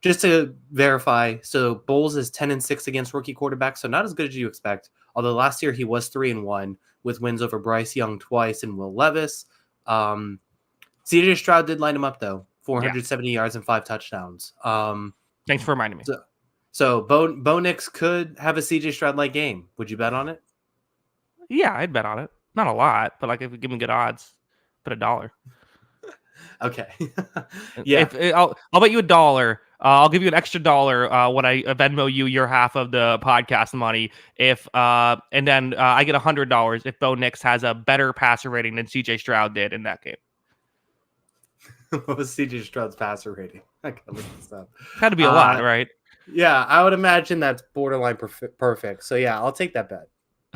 [SPEAKER 2] Just to verify, so Bowles is 10-6 against rookie quarterbacks, so not as good as you expect. Although last year he was 3-1 with wins over Bryce Young twice and Will Levis. CJ Stroud did line him up though, 470 yards and 5 touchdowns.
[SPEAKER 1] Thanks for reminding me.
[SPEAKER 2] So Bo Nix could have a CJ Stroud-like game. Would you bet on it?
[SPEAKER 1] Yeah, I'd bet on it. Not a lot, but like if you give me good odds, put $1.
[SPEAKER 2] Okay. Yeah.
[SPEAKER 1] I'll bet you $1. I'll give you an extra $1 when I Venmo you your half of the podcast money. And then I get $100 if Bo Nix has a better passer rating than CJ Stroud did in that game.
[SPEAKER 2] What was CJ Stroud's passer rating? I gotta look this up.
[SPEAKER 1] Had to be a lot, right?
[SPEAKER 2] Yeah, I would imagine that's borderline perfect. So yeah, I'll take that bet.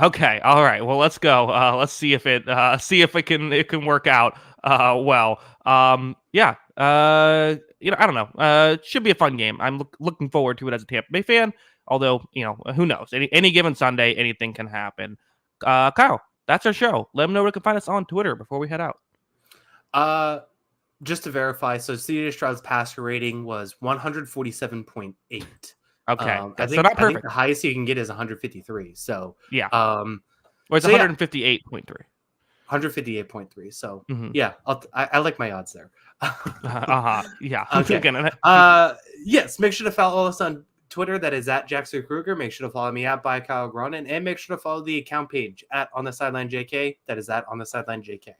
[SPEAKER 1] Okay, all right. Well, let's go. Let's see if it can work out. Well, yeah. I don't know. It should be a fun game. I'm looking forward to it as a Tampa Bay fan. Although, who knows? Any given Sunday, anything can happen. Kyle, that's our show. Let them know where they can find us on Twitter before we head out.
[SPEAKER 2] Just to verify, so CJ Stroud's passer rating was 147.8.
[SPEAKER 1] Okay,
[SPEAKER 2] I think the highest you can get is 153. So
[SPEAKER 1] yeah, or it's 158.3.
[SPEAKER 2] 158.3. So yeah, I like my odds there.
[SPEAKER 1] Yeah.
[SPEAKER 2] Okay. Yes, make sure to follow us on Twitter. That is at Jackson Kruger. Make sure to follow me at by Kyle Gronin, and make sure to follow the account page at On the Sideline JK. That is at On the Sideline JK.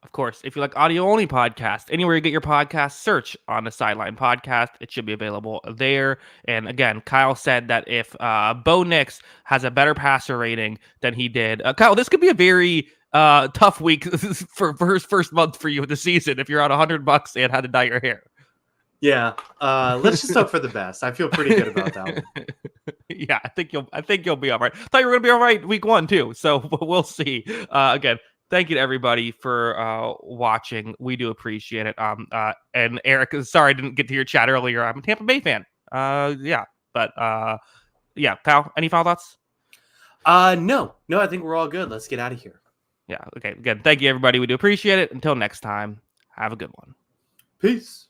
[SPEAKER 1] Of course, if you like audio only podcast, anywhere you get your podcast, search On the Sideline Podcast. It should be available there. And again, Kyle said that if Bo Nix has a better passer rating than he did, Kyle, this could be a very tough week for his first month for you of the season if you're on $100 and had to dye your hair.
[SPEAKER 2] Yeah, let's just hope for the best. I feel pretty good about that one.
[SPEAKER 1] Yeah, I think you'll be all right. Thought you were gonna be all right week 1 too, so we'll see. Again, thank you to everybody for watching. We do appreciate it. And Eric, sorry I didn't get to your chat earlier. I'm a Tampa Bay fan. Yeah, Kyle, any final thoughts?
[SPEAKER 2] No, I think we're all good. Let's get out of here.
[SPEAKER 1] Yeah. Okay. Again, thank you everybody. We do appreciate it. Until next time, have a good one.
[SPEAKER 2] Peace.